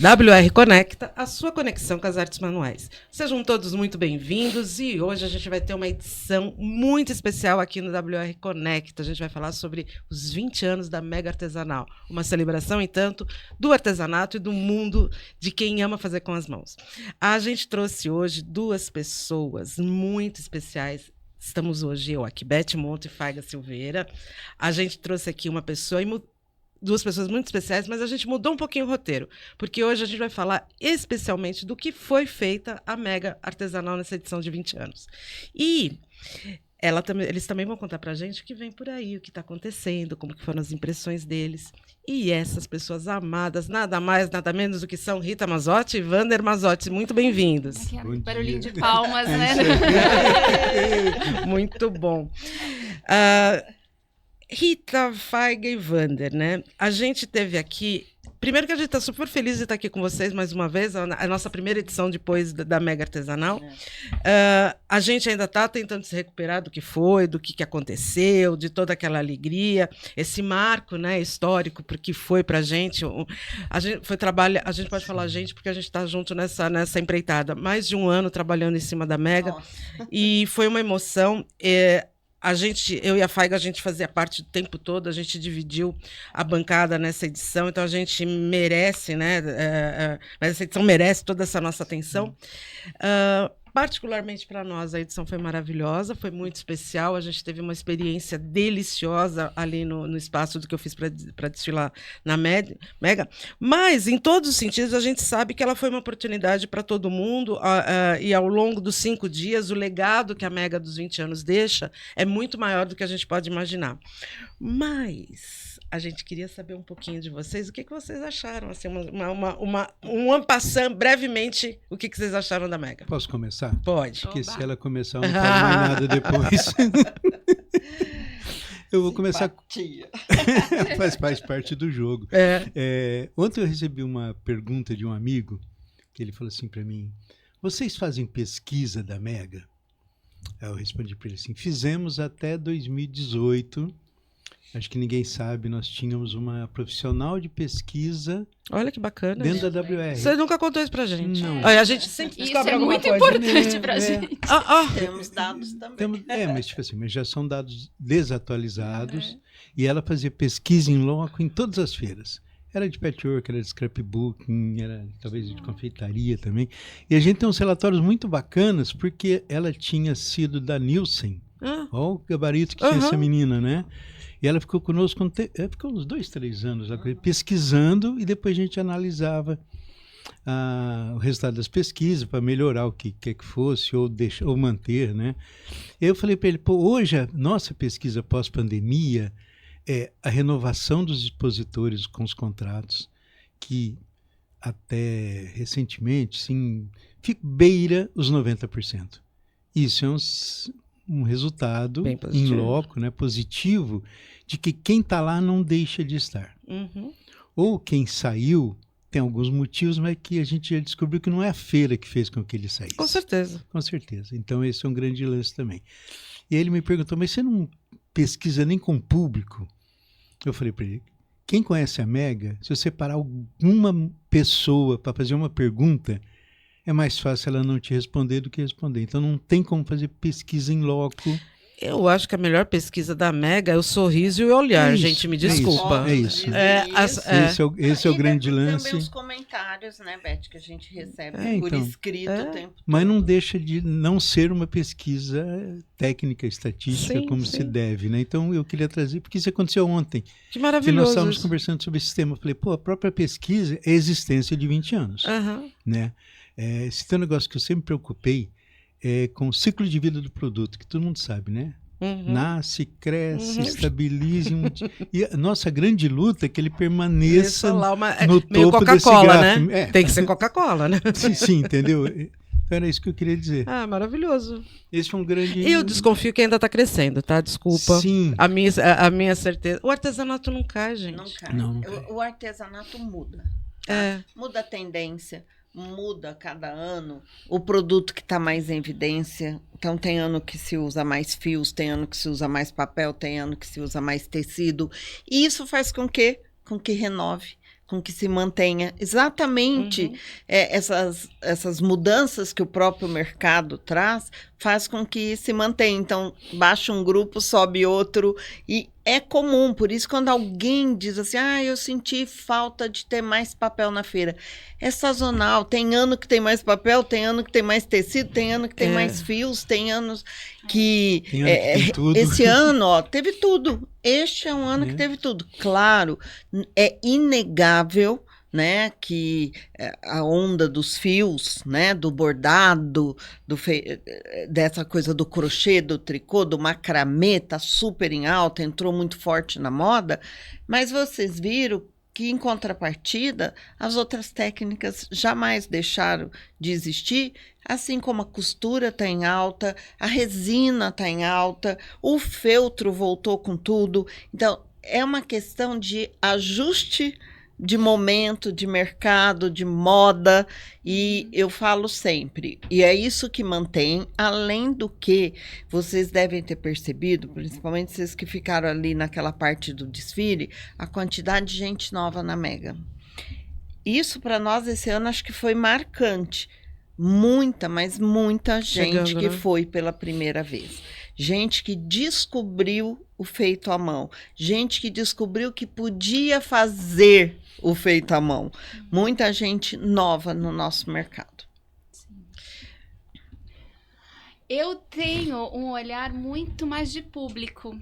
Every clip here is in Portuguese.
WR Conecta, a sua conexão com as artes manuais. Sejam todos muito bem-vindos e hoje a gente vai ter uma edição muito especial aqui no WR Conecta. A gente vai falar sobre os 20 anos da Mega Artesanal, uma celebração, entanto, do artesanato e do mundo de quem ama fazer com as mãos. A gente trouxe hoje duas pessoas muito especiais. Estamos hoje eu aqui, Beth Monte e Faiga Silveira. A gente trouxe aqui uma pessoa e duas pessoas muito especiais, mas a gente mudou um pouquinho o roteiro, porque hoje a gente vai falar especialmente do que foi feita a Mega Artesanal nessa edição de 20 anos. E eles também vão contar pra gente o que vem por aí, o que está acontecendo, como que foram as impressões deles. E essas pessoas amadas, nada mais, nada menos do que são Rita Mazzotti e Vander Mazzotti. Muito bem-vindos. Barulhinho de palmas, né? Muito bom. Rita, Faiga e Vander, né? A gente teve aqui... Primeiro que a gente está super feliz de estar aqui com vocês mais uma vez, a nossa primeira edição depois da Mega Artesanal. A gente ainda está tentando se recuperar do que foi, do que aconteceu, de toda aquela alegria, esse marco, né, histórico, porque foi para a gente foi trabalho, a gente pode falar porque a gente está junto nessa empreitada, mais de um ano trabalhando em cima da Mega. Nossa. E foi uma emoção. Eu e a Faiga, a gente fazia parte do tempo todo, a gente dividiu a bancada nessa edição, então a gente merece, né? Mas essa edição merece toda essa nossa atenção. Particularmente para nós, a edição foi maravilhosa, foi muito especial, a gente teve uma experiência deliciosa ali no espaço do que eu fiz para desfilar na Mega, mas em todos os sentidos a gente sabe que ela foi uma oportunidade para todo mundo, e ao longo dos 5 dias o legado que a Mega dos 20 anos deixa é muito maior do que a gente pode imaginar. Mas a gente queria saber um pouquinho de vocês, o que vocês acharam, assim, um en passant, brevemente, o que vocês acharam da Mega. Posso começar? Pode. Porque se ela começar, eu não falo mais nada depois. Eu vou começar... Faz parte do jogo. Ontem eu recebi uma pergunta de um amigo, que ele falou assim para mim, vocês fazem pesquisa da Mega? Eu respondi para ele assim, fizemos até 2018, acho que ninguém sabe, nós tínhamos uma profissional de pesquisa. Olha que bacana. Dentro da WR. Você nunca contou isso pra gente. Não. A gente sempre descobre alguma coisa. Isso é muito importante pra gente. Temos dados também. Mas tipo assim, mas já são dados desatualizados. E ela fazia pesquisa em loco em todas as feiras. Era de patchwork, era de scrapbooking, era talvez de confeitaria também. E a gente tem uns relatórios muito bacanas, porque ela tinha sido da Nielsen. Olha o gabarito que tinha essa menina, né? E ela ficou conosco, ficou uns 2, 3 anos lá, pesquisando, e depois a gente analisava o resultado das pesquisas para melhorar o que quer que fosse, ou manter, né? Eu falei para ele, hoje a nossa pesquisa pós-pandemia é a renovação dos expositores com os contratos, que até recentemente, sim, beira os 90%. Isso é um resultado em loco, né, positivo, de que quem está lá não deixa de estar. Ou quem saiu tem alguns motivos, mas que a gente já descobriu que não é a feira que fez com que ele saísse. Com certeza. Com certeza. Então esse é um grande lance também. E ele me perguntou, mas você não pesquisa nem com o público? Eu falei para ele, quem conhece a Mega, se você parar alguma pessoa para fazer uma pergunta, é mais fácil ela não te responder do que responder. Então não tem como fazer pesquisa em loco. Eu acho que a melhor pesquisa da Mega é o sorriso e o olhar, gente, me desculpa. É isso. Esse é o grande lance. Também os comentários, né, Beth, que a gente recebe por escrito o tempo todo. Mas não deixa de não ser uma pesquisa técnica, estatística, como se deve, né? Então eu queria trazer, porque isso aconteceu ontem. Que maravilhoso. Que nós estávamos conversando sobre esse sistema. Eu falei, a própria pesquisa é a existência de 20 anos. Né? Esse tem um negócio que eu sempre me preocupei, com o ciclo de vida do produto, que todo mundo sabe, né? Nasce, cresce, estabiliza. E a nossa grande luta é que ele permaneça no topo desse gráfico. Né? Tem que ser Coca-Cola, né? Sim, entendeu? Então era isso que eu queria dizer. Maravilhoso. Esse foi um grande... Eu desconfio que ainda está crescendo, tá? Desculpa. Sim. A minha certeza. O artesanato não cai, gente. Não cai. Não cai. O artesanato muda. Tá? Muda a tendência. Muda a cada ano o produto que está mais em evidência. Então tem ano que se usa mais fios, tem ano que se usa mais papel, tem ano que se usa mais tecido. E isso faz com que renove, com que se mantenha exatamente essas mudanças que o próprio mercado traz, faz com que se mantenha. Então, baixa um grupo, sobe outro, e é comum. Por isso, quando alguém diz assim, eu senti falta de ter mais papel na feira, é sazonal. Tem ano que tem mais papel, tem ano que tem mais tecido, tem ano que tem mais fios, tem anos que... tem tudo. Esse ano, teve tudo. Este é um ano que teve tudo. Claro, é inegável, né, que a onda dos fios, né, do bordado, dessa coisa do crochê, do tricô, do macramê, tá super em alta, entrou muito forte na moda, mas vocês viram que, em contrapartida, as outras técnicas jamais deixaram de existir, assim como a costura está em alta, a resina está em alta, o feltro voltou com tudo. Então, é uma questão de ajuste de momento, de mercado, de moda, e eu falo sempre, e é isso que mantém, além do que vocês devem ter percebido, principalmente vocês que ficaram ali naquela parte do desfile, a quantidade de gente nova na Mega. Isso para nós esse ano acho que foi marcante. Muita, mas muita gente que foi pela primeira vez. Gente que descobriu o feito à mão. Gente que descobriu que podia fazer o feito à mão. Muita gente nova no nosso mercado. Eu tenho um olhar muito mais de público.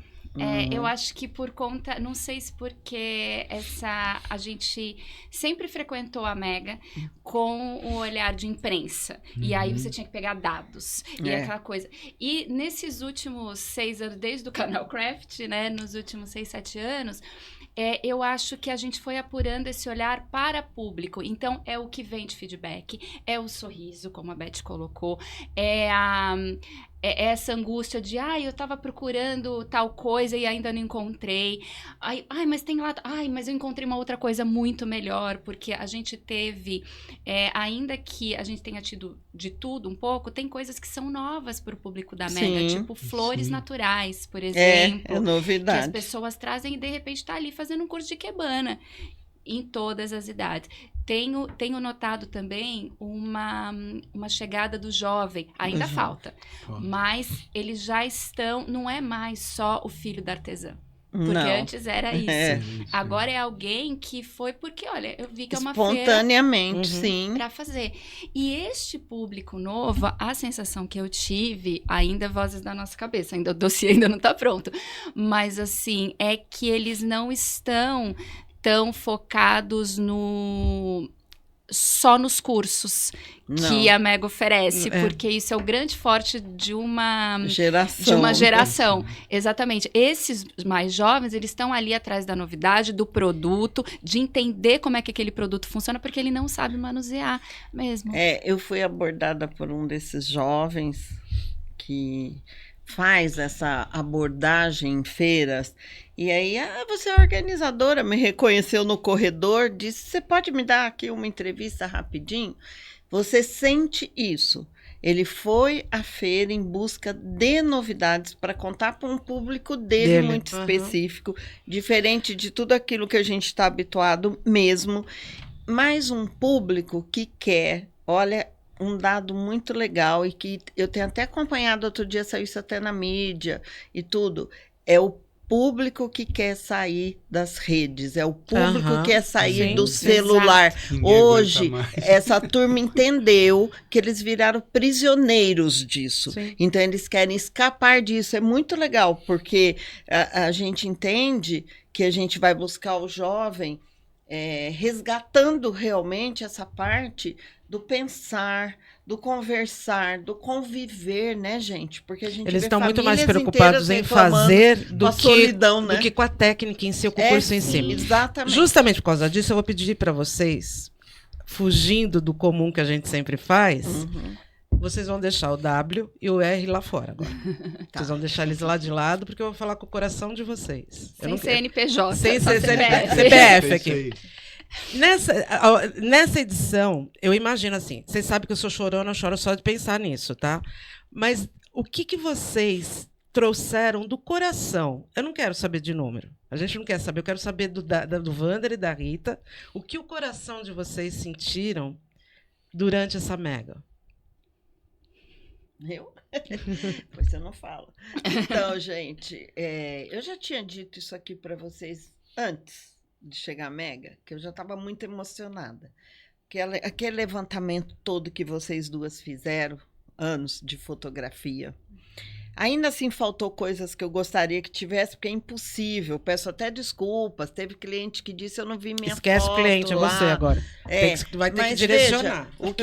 Eu acho que por conta, não sei se porque a gente sempre frequentou a Mega com o olhar de imprensa. E aí você tinha que pegar dados e aquela coisa. E nesses últimos 6 anos, desde o canal Craft, né, nos últimos 6, 7 anos, eu acho que a gente foi apurando esse olhar para público. Então, é o que vem de feedback, é o sorriso, como a Beth colocou, é essa angústia de, eu estava procurando tal coisa e ainda não encontrei. Mas tem lá, mas eu encontrei uma outra coisa muito melhor, porque a gente teve, ainda que a gente tenha tido de tudo um pouco, tem coisas que são novas para o público da Mega, tipo flores naturais, por exemplo. É novidade. Que as pessoas trazem e de repente está ali fazendo um curso de ikebana, em todas as idades. Tenho notado também uma chegada do jovem, ainda falta, mas eles já estão, não é mais só o filho da artesã. Porque antes era isso. Agora é alguém que foi porque, olha, eu vi que é uma feira... Espontaneamente, sim. Para fazer. E este público novo, a sensação que eu tive, ainda vozes da nossa cabeça, ainda o dossiê ainda não está pronto, mas assim, é que eles não estão tão focados só nos cursos que a Mega oferece, porque isso é o grande forte de uma geração. Exatamente. Esses mais jovens, eles estão ali atrás da novidade, do produto, de entender como é que aquele produto funciona, porque ele não sabe manusear mesmo. Eu fui abordada por um desses jovens que faz essa abordagem em feiras. E aí, você é organizadora, me reconheceu no corredor, disse, você pode me dar aqui uma entrevista rapidinho? Você sente isso. Ele foi à feira em busca de novidades para contar para um público dele muito específico, diferente de tudo aquilo que a gente está habituado mesmo, mas um público que quer, olha, um dado muito legal e que eu tenho até acompanhado, outro dia saiu isso até na mídia e tudo, é o público que quer sair das redes, é o público que quer sair do celular. Hoje, essa turma entendeu que eles viraram prisioneiros disso. Sim. Então, eles querem escapar disso. É muito legal, porque a gente entende que a gente vai buscar o jovem resgatando realmente essa parte do pensar, do conversar, do conviver, né, gente? Porque a gente eles estão muito mais preocupados em fazer do que com a técnica em si, com o curso em si. Exatamente. Justamente por causa disso, eu vou pedir para vocês, fugindo do comum que a gente sempre faz, vocês vão deixar o W e o R lá fora agora. Vocês vão deixar eles lá de lado, porque eu vou falar com o coração de vocês. Sem CNPJ. Sem CPF aqui. Nessa edição, eu imagino assim, vocês sabem que eu sou chorona, eu choro só de pensar nisso, tá? Mas o que vocês trouxeram do coração. Eu não quero saber de número. A gente não quer saber. Eu quero saber do Wander e da Rita. O que o coração de vocês sentiram durante essa mega? Eu? Pois você não fala. Então, gente, eu já tinha dito isso aqui para vocês antes de chegar a mega, que eu já estava muito emocionada. Aquele levantamento todo que vocês duas fizeram, anos de fotografia. Ainda assim, faltou coisas que eu gostaria que tivesse, porque é impossível. Peço até desculpas. Teve cliente que disse, eu não vi minha Esquece foto o cliente, lá. é você agora. Vai ter que direcionar. Veja, o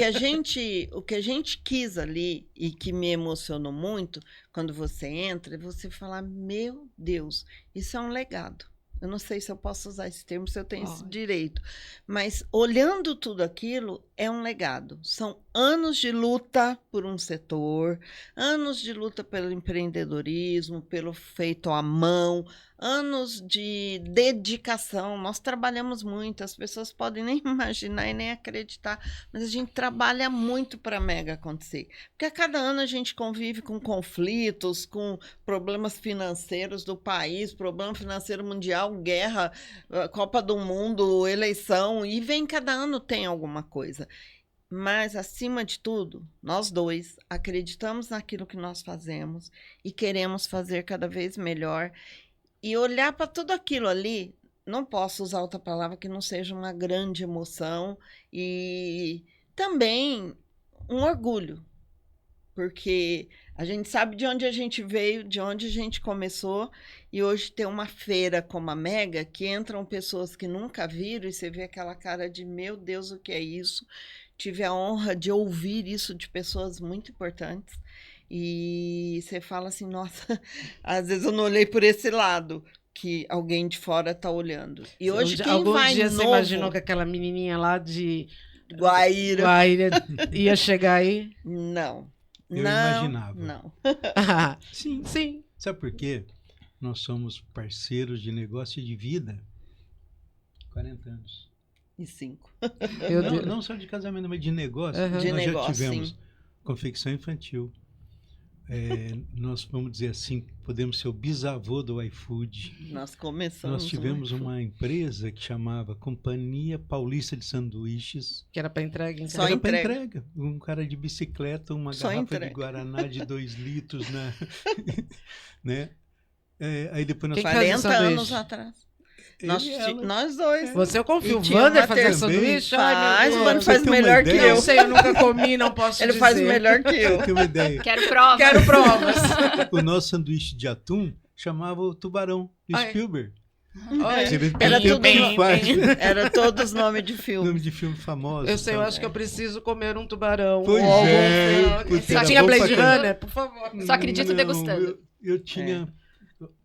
que a gente quis ali, e que me emocionou muito, quando você entra, é você falar, meu Deus, isso é um legado. Eu não sei se eu posso usar esse termo, se eu tenho esse direito. Mas, olhando tudo aquilo, é um legado. São anos de luta por um setor, anos de luta pelo empreendedorismo, pelo feito à mão, anos de dedicação. Nós trabalhamos muito, as pessoas podem nem imaginar e nem acreditar, mas a gente trabalha muito para a mega acontecer. Porque a cada ano a gente convive com conflitos, com problemas financeiros do país, problema financeiro mundial, guerra, Copa do Mundo, eleição, e vem cada ano tem alguma coisa. Mas, acima de tudo, nós dois acreditamos naquilo que nós fazemos e queremos fazer cada vez melhor. E olhar para tudo aquilo ali, não posso usar outra palavra que não seja uma grande emoção e também um orgulho, porque a gente sabe de onde a gente veio, de onde a gente começou, e hoje ter uma feira como a Mega, que entram pessoas que nunca viram e você vê aquela cara de, meu Deus, o que é isso? Tive a honra de ouvir isso de pessoas muito importantes. E você fala assim, nossa, às vezes eu não olhei por esse lado, que alguém de fora está olhando. E hoje quem algum vai dia novo... você imaginou que aquela menininha lá de Guaíra ia chegar aí? Não. Eu imaginava. Não. Sim. Sim. Sabe por quê? Nós somos parceiros de negócio e de vida 40 anos. E 5. Não só de casamento, mas de negócio. Uhum. De Nós negócio, já tivemos sim. confecção infantil. Nós, vamos dizer assim, podemos ser o bisavô do iFood. Nós começamos. Nós tivemos uma empresa que chamava Companhia Paulista de Sanduíches. Que era para entrega em Só casa. Era para entrega. entrega. Um cara de bicicleta, uma Só garrafa entrega. de Guaraná de 2 litros. Né? Aí depois nós Quem fazia 40 anos sanduíche? atrás. ele e ela. Nós dois. Você eu confio. E O tinha Wander uma fazer TV. sanduíche? Faz, Ai, meu o Wander Deus. faz Você tem uma melhor que ideia? eu. Não sei, eu nunca comi, não posso Ele dizer. faz melhor que eu. Pra ter uma ideia. Quero prova. Quero provas. O nosso sanduíche de atum chamava o Tubarão, do Ai. Spielberg. Olha, Você vê Era que tudo tempo no- que faz. Era todos nome de filme. Nome de filme famoso. eu sei, eu tal. acho que eu preciso comer um tubarão. Pois ou algum é, filme. putz, Só era tinha bom pra Blade caramba. Runner, por favor. Só acredito Não, degustando. Eu tinha...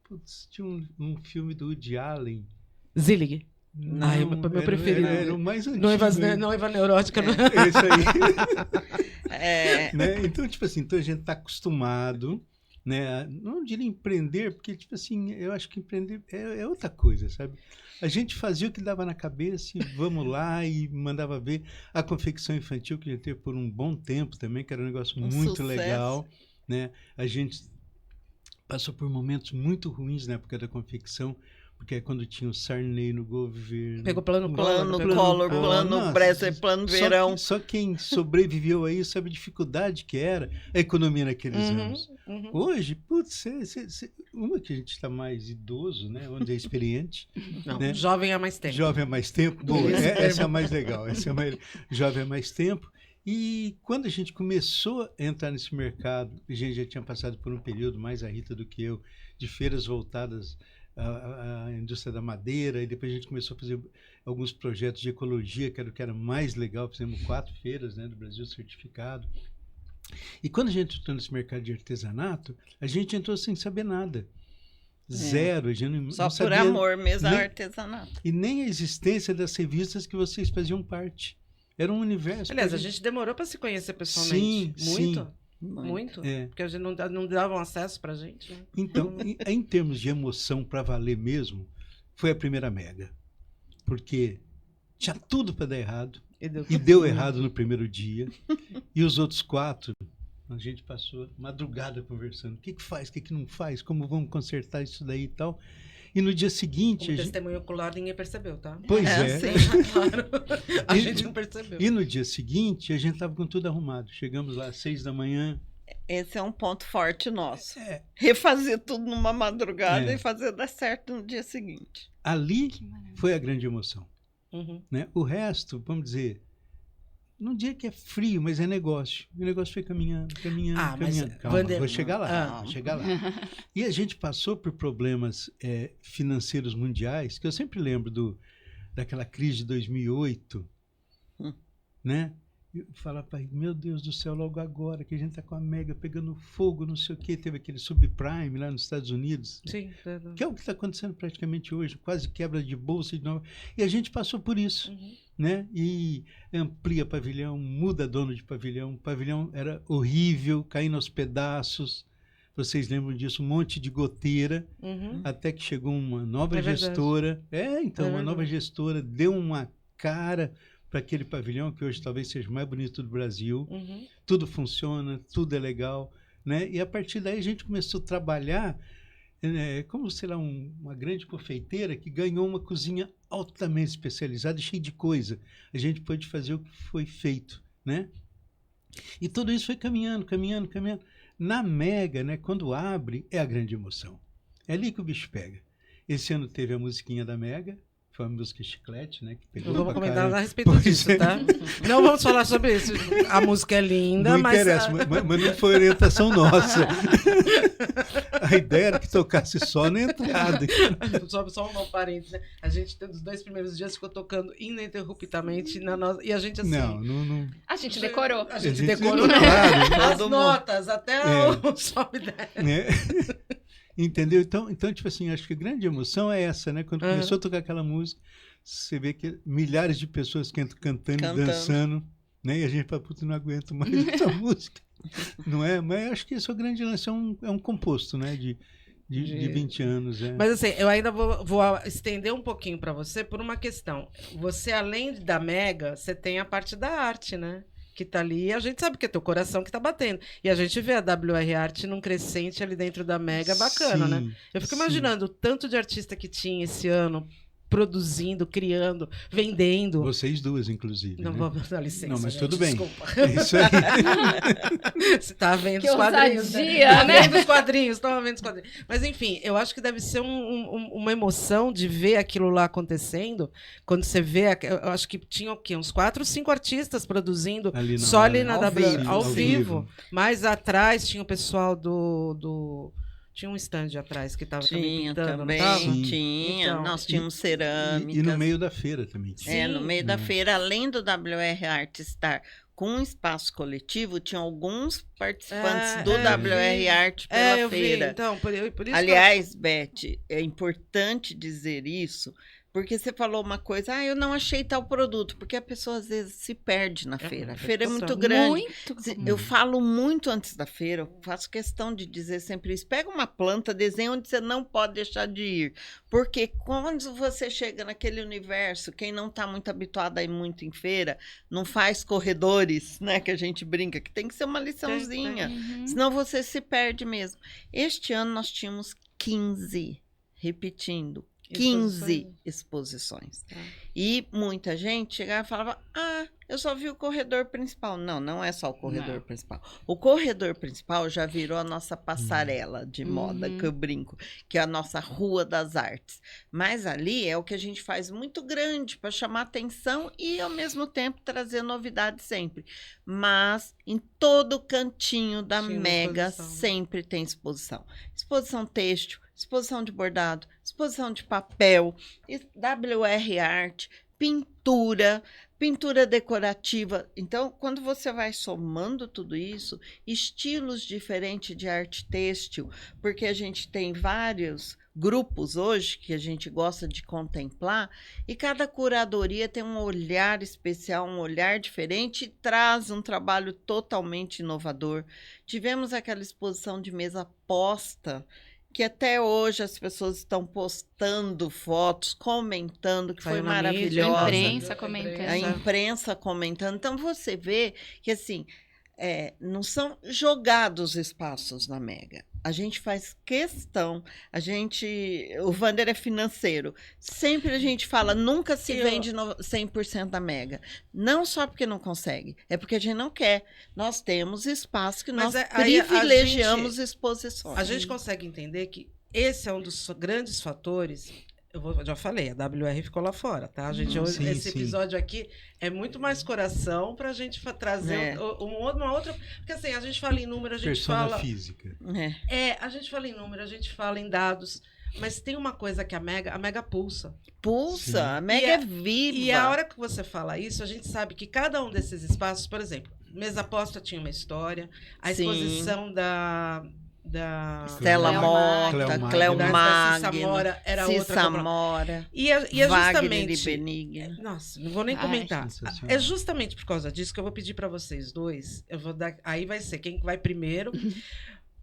Putz, tinha um filme do Woody Allen. Zillig. Não, Ai, meu preferido. Era o mais antigo. Noiva neurótica. Não. Esse aí. É, Né? Então, tipo assim, então a gente está acostumado, né? Não diria empreender, porque, tipo assim, eu acho que empreender é outra coisa, sabe? A gente fazia o que dava na cabeça e vamos lá e mandava ver a confecção infantil, que a gente teve por um bom tempo também, que era um negócio Um muito sucesso. legal, né? A gente passou por momentos muito ruins na época da confecção, porque é quando tinha o Sarney no governo. Pegou plano plano pegou- Collor, Collor. plano Nossa, Bresser, plano Só Verão. Só quem sobreviveu aí sabe a dificuldade que era a economia naqueles Uhum, anos. uhum. Hoje, putz, uma que a gente está mais idoso, né? Onde é experiente, Não, né? jovem há mais tempo. Jovem há mais tempo. Bom, Isso essa é a mais legal. Jovem há mais tempo. E quando a gente começou a entrar nesse mercado, a gente já tinha passado por um período, mais a Rita do que eu, de feiras voltadas à indústria da madeira, e depois a gente começou a fazer alguns projetos de ecologia, que era o que era mais legal. Fizemos 4 feiras, né, do Brasil certificado. E quando a gente entrou nesse mercado de artesanato, a gente entrou sem saber nada. Zero. A gente não Só por sabia amor mesmo, nem- artesanato. e nem a existência das revistas que vocês faziam parte. Era um universo. Aliás, pra a gente demorou para se conhecer pessoalmente. Sim, Muito? sim. Muito? É. Porque a gente não davam acesso pra gente. Né? Então, em termos de emoção para valer mesmo, foi a primeira mega. Porque tinha tudo para dar errado. E deu E deu errado no primeiro dia. E os outros 4 A gente passou madrugada conversando. O que faz, o que não faz, como vamos consertar isso daí e tal. E no dia seguinte... Como testemunho ocular, ninguém percebeu, tá? Pois é. Claro. A gente não percebeu. E no dia seguinte, a gente estava com tudo arrumado. Chegamos lá às 6 da manhã. Esse é um ponto forte nosso. Refazer tudo numa madrugada e fazer dar certo no dia seguinte. Ali foi a grande emoção. Uhum. Né? O resto, vamos dizer, num dia que é frio, mas é negócio. O negócio foi caminhando. Mas, Calma, vou chegar lá. E a gente passou por problemas financeiros mundiais, que eu sempre lembro daquela crise de 2008, né? Eu falava, pai, meu Deus do céu, logo agora que a gente está com a Mega pegando fogo, não sei o quê, teve aquele subprime lá nos Estados Unidos, Sim, que é o que está acontecendo praticamente hoje, quase quebra de bolsa de novo. E a gente passou por isso, né? E amplia pavilhão, muda dono de pavilhão, o pavilhão era horrível, caindo aos pedaços. Vocês lembram disso? Um monte de goteira, até que chegou uma nova gestora. Uma nova gestora deu uma cara para aquele pavilhão, que hoje talvez seja o mais bonito do Brasil. Tudo funciona, tudo é legal, né? E a partir daí a gente começou a trabalhar como, sei lá, uma grande confeiteira que ganhou uma cozinha altamente especializada e cheia de coisa. A gente pôde fazer o que foi feito, né? E tudo isso foi caminhando. Na Mega, né, quando abre, é a grande emoção. É ali que o bicho pega. Esse ano teve a musiquinha da Mega, foi uma música Chiclete, né? Que pegou não vamos comentar a respeito disso, tá? Não vamos falar sobre isso. A música é linda, não interessa, mas não foi orientação nossa. A ideia era que tocasse só na entrada. Só um parênteses, né? A gente, nos 2 primeiros dias, ficou tocando ininterruptamente na nossa... E a gente, assim... Não. A gente decorou. A gente decorou, claro, as notas, até o sobe e desce. Entendeu? Então, tipo assim, acho que a grande emoção é essa, né? Quando começou a tocar aquela música, você vê que milhares de pessoas que entram cantando e dançando, né? E a gente fala, puta, não aguento mais essa música. Não é? Mas acho que esse é o grande lance, é um composto, né? De 20 anos. Mas assim, eu ainda vou estender um pouquinho para você por uma questão. Você, além da Mega, você tem a parte da arte, né? Que tá ali, e a gente sabe que é teu coração que tá batendo. E a gente vê a WR Art num crescente ali dentro da Mega bacana, né? Eu fico imaginando o tanto de artista que tinha esse ano, produzindo, criando, vendendo. Vocês duas, inclusive. Não, né? vou dar licença. Não, mas gente, tudo bem. Desculpa. É isso aí. Você tá vendo que os quadrinhos, ousadia, né? Vendo os quadrinhos, tava vendo os quadrinhos. Mas enfim, eu acho que deve ser uma emoção de ver aquilo lá acontecendo. Quando você vê, eu acho que tinha o quê? Uns 4 ou 5 artistas produzindo só ali na ao vivo. Mais atrás tinha o pessoal do tinha um stand atrás que estava também pintando, também, não tava? Tinha. Então, nós tínhamos cerâmicas. E no meio da feira também. Sim. No meio da feira, além do WR Art estar com um espaço coletivo, tinha alguns participantes do WR Art pela feira. Vi. Então, por isso aliás, Beth, é importante dizer isso, porque você falou uma coisa, eu não achei tal produto, porque a pessoa às vezes se perde na feira. A feira é muito grande. Eu falo muito antes da feira, eu faço questão de dizer sempre isso. Pega uma planta, desenha onde você não pode deixar de ir. Porque quando você chega naquele universo, quem não está muito habituado a ir muito em feira, não faz corredores, né, que a gente brinca, que tem que ser uma liçãozinha. Senão você se perde mesmo. Este ano nós tínhamos 15, repetindo, 15 exposições. E muita gente chegava e falava, eu só vi o corredor principal. Não é só o corredor principal. O corredor principal já virou a nossa passarela de moda, que eu brinco, que é a nossa Rua das Artes. Mas ali é o que a gente faz muito grande para chamar atenção e, ao mesmo tempo, trazer novidades sempre. Mas em todo cantinho da Mega sempre tem exposição. Exposição têxtil, exposição de bordado, exposição de papel, WR Art, pintura decorativa. Então, quando você vai somando tudo isso, estilos diferentes de arte têxtil, porque a gente tem vários grupos hoje que a gente gosta de contemplar, e cada curadoria tem um olhar especial, um olhar diferente, e traz um trabalho totalmente inovador. Tivemos aquela exposição de mesa posta, que até hoje as pessoas estão postando fotos, comentando, que foi maravilhosa. A imprensa comentando. A imprensa comentando. Então, você vê que, assim, não são jogados espaços na Mega. A gente faz questão, o Wander é financeiro. Sempre a gente fala, nunca se vende 100% da Mega. Não só porque não consegue, é porque a gente não quer. Nós temos espaço que nós privilegiamos exposições. A gente consegue entender que esse é um dos grandes fatores. Já falei, a WR ficou lá fora, tá? Esse episódio aqui é muito mais coração para a gente trazer uma outra. Porque assim, a gente fala em número, a gente Persona fala. física. A gente fala em número, a gente fala em dados. Mas tem uma coisa que a Mega pulsa. Pulsa, sim. A Mega é viva. E a hora que você fala isso, a gente sabe que cada um desses espaços, por exemplo, Mesa Aposta tinha uma história, a exposição da Stella Mota, Cleo Magno, Samora era outra. Samora, e é justamente de Benigna. Nossa, não vou nem comentar. É justamente por causa disso que eu vou pedir para vocês dois. Eu vou dar. Aí vai ser quem vai primeiro.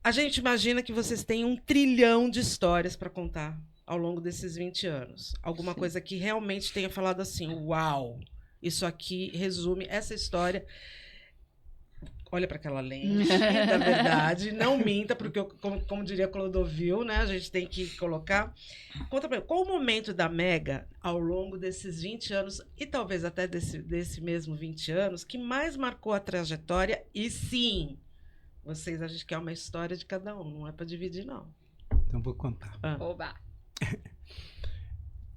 A gente imagina que vocês têm 1 trilhão de histórias para contar ao longo desses 20 anos. Alguma coisa que realmente tenha falado assim: uau, isso aqui resume essa história. Olha para aquela lente, da verdade, não minta, porque, como diria Clodovil, né, a gente tem que colocar. Conta pra mim, qual o momento da Mega, ao longo desses 20 anos, e talvez até desse mesmo 20 anos, que mais marcou a trajetória? E sim, a gente quer uma história de cada um, não é para dividir, não. Então, vou contar. Oba!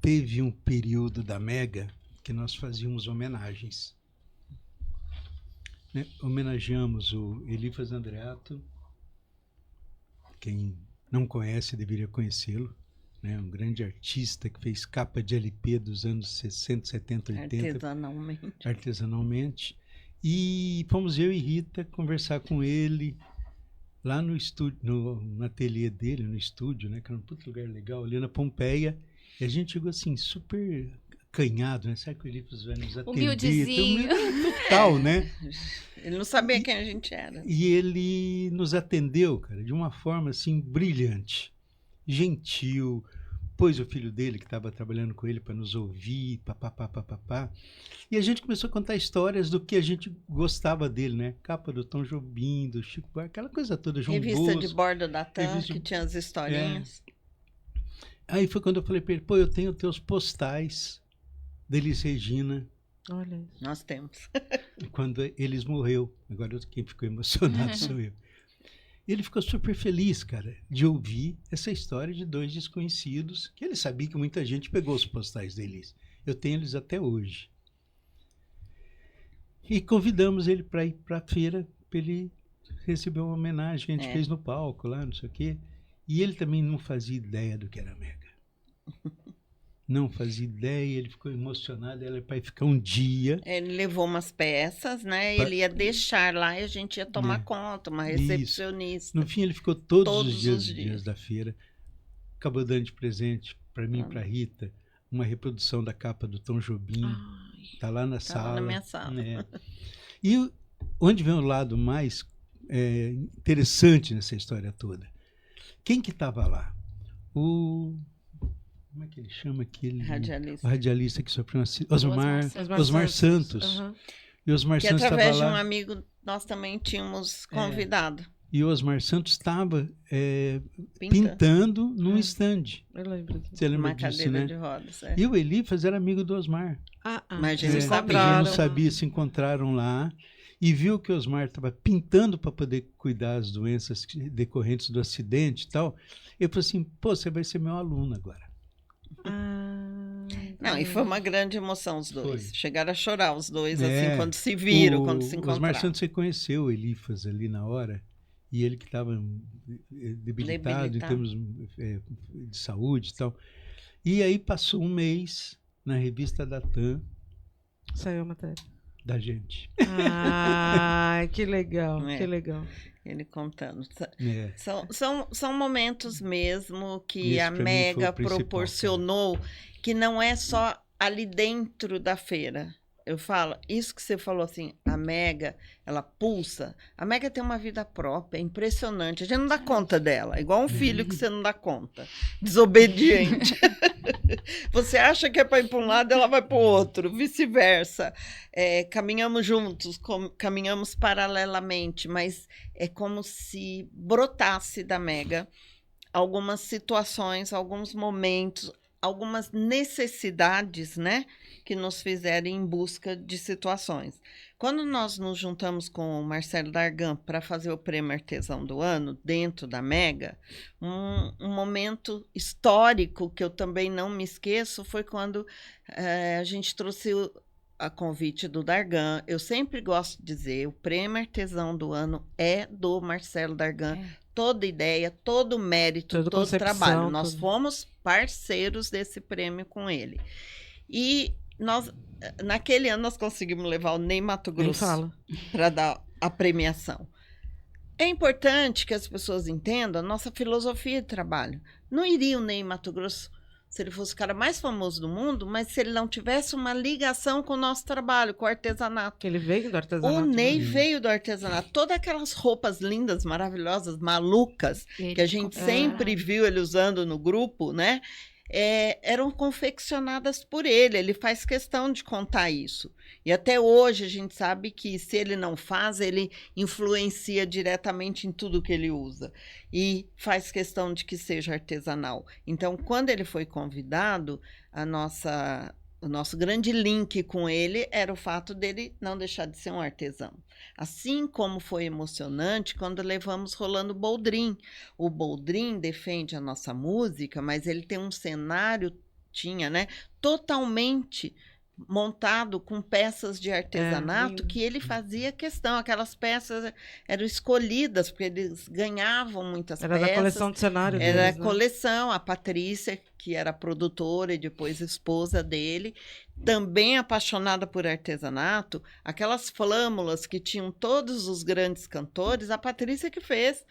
Teve um período da Mega que nós fazíamos homenagens. Homenageamos o Elifas Andreato, quem não conhece deveria conhecê-lo, né? Um grande artista que fez capa de LP dos anos 60, 70, 80. Artesanalmente. E fomos eu e Rita conversar com ele lá no estúdio, no ateliê dele, no estúdio, né? Que era um puto lugar legal, ali na Pompeia. E a gente chegou assim, super acanhado, né? Será que o Elifas vai nos atender? Humildezinho. Total, né? Ele não sabia quem a gente era. E ele nos atendeu, cara, de uma forma assim brilhante, gentil. Pôs o filho dele, que estava trabalhando com ele, para nos ouvir, papapá. E a gente começou a contar histórias do que a gente gostava dele, né? Capa do Tom Jobim, do Chico Buarque, aquela coisa toda, João Revista Bosco, de bordo da TAM, que tinha as historinhas. Aí foi quando eu falei para ele, eu tenho teus postais da Elis Regina. Olha isso. Nós temos. Quando eles morreu. Agora quem ficou emocionado sou eu. Ele ficou super feliz, cara, de ouvir essa história de 2 desconhecidos, que ele sabia que muita gente pegou os postais deles. Eu tenho eles até hoje. E convidamos ele para ir para a feira, para ele receber uma homenagem que a gente fez no palco lá, não sei o quê. E ele também não fazia ideia do que era Mega. Não fazia ideia, ele ficou emocionado, ele vai ficar um dia. Ele levou umas peças, né? Ele ia deixar lá e a gente ia tomar conta, uma recepcionista. No fim, ele ficou todos os dias da feira. Acabou dando de presente para mim e para Rita uma reprodução da capa do Tom Jobim. Está lá na sala. Lá na minha sala. E onde vem o lado mais interessante nessa história toda? Quem que estava lá? Como é que ele chama aquele? Radialista. O radialista que sofreu um acidente. Osmar Santos. Uhum. E Osmar que Santos através estava de um lá. amigo nós também tínhamos convidado. E o Osmar Santos estava pintando num stand. Eu lembro disso. Você lembra Uma disso, cadeira né? de rodas. E o Elifas era amigo do Osmar. Mas eles não sabia, se encontraram lá e viu que o Osmar estava pintando para poder cuidar das doenças decorrentes do acidente e tal. Eu falei assim, você vai ser meu aluno agora. Não, e foi uma grande emoção os dois. Foi. Chegaram a chorar os dois, assim, quando se viram, quando se O encontraram. Osmar Santos reconheceu o Elifas ali na hora, e ele que estava debilitado em termos de saúde e tal. E aí passou um mês na revista da TAM. Saiu a matéria. Da gente. Que legal, que legal. Ele contando. São momentos mesmo que Esse a Mega proporcionou, que não é só ali dentro da feira. Eu falo, isso que você falou assim, a Mega, ela pulsa. A Mega tem uma vida própria, é impressionante. A gente não dá conta dela, igual um filho que você não dá conta. Desobediente. Você acha que é para ir para um lado, ela vai para o outro, vice-versa. Caminhamos juntos, caminhamos paralelamente, mas é como se brotasse da Mega algumas situações, alguns momentos, algumas necessidades, né, que nos fizeram em busca de situações. Quando nós nos juntamos com o Marcelo Dargan para fazer o Prêmio Artesão do Ano, dentro da Mega, um momento histórico que eu também não me esqueço foi quando a gente trouxe a convite do Dargan. Eu sempre gosto de dizer, o Prêmio Artesão do Ano é do Marcelo Dargan. Toda ideia, todo mérito, todo trabalho. Nós fomos parceiros desse prêmio com ele. E nós, naquele ano, nós conseguimos levar o Ney Matogrosso para dar a premiação. É importante que as pessoas entendam a nossa filosofia de trabalho. Não iria o Ney Matogrosso se ele fosse o cara mais famoso do mundo, mas se ele não tivesse uma ligação com o nosso trabalho, com o artesanato. Que ele veio do artesanato. O Ney veio do artesanato. Todas aquelas roupas lindas, maravilhosas, malucas, que a gente sempre viu ele usando no grupo, né? Eram confeccionadas por ele. Ele faz questão de contar isso. E até hoje a gente sabe que se ele não faz, ele influencia diretamente em tudo que ele usa. E faz questão de que seja artesanal. Então, quando ele foi convidado, o nosso grande link com ele era o fato dele não deixar de ser um artesão. Assim como foi emocionante quando levamos Rolando Boldrin. O Boldrin defende a nossa música, mas ele tem um cenário, né, totalmente montado com peças de artesanato que ele fazia questão. Aquelas peças eram escolhidas, porque eles ganhavam muitas peças. Era da coleção de cenário Era deles, a coleção. A Patrícia, que era produtora e depois esposa dele, também apaixonada por artesanato, aquelas flâmulas que tinham todos os grandes cantores, a Patrícia que fez.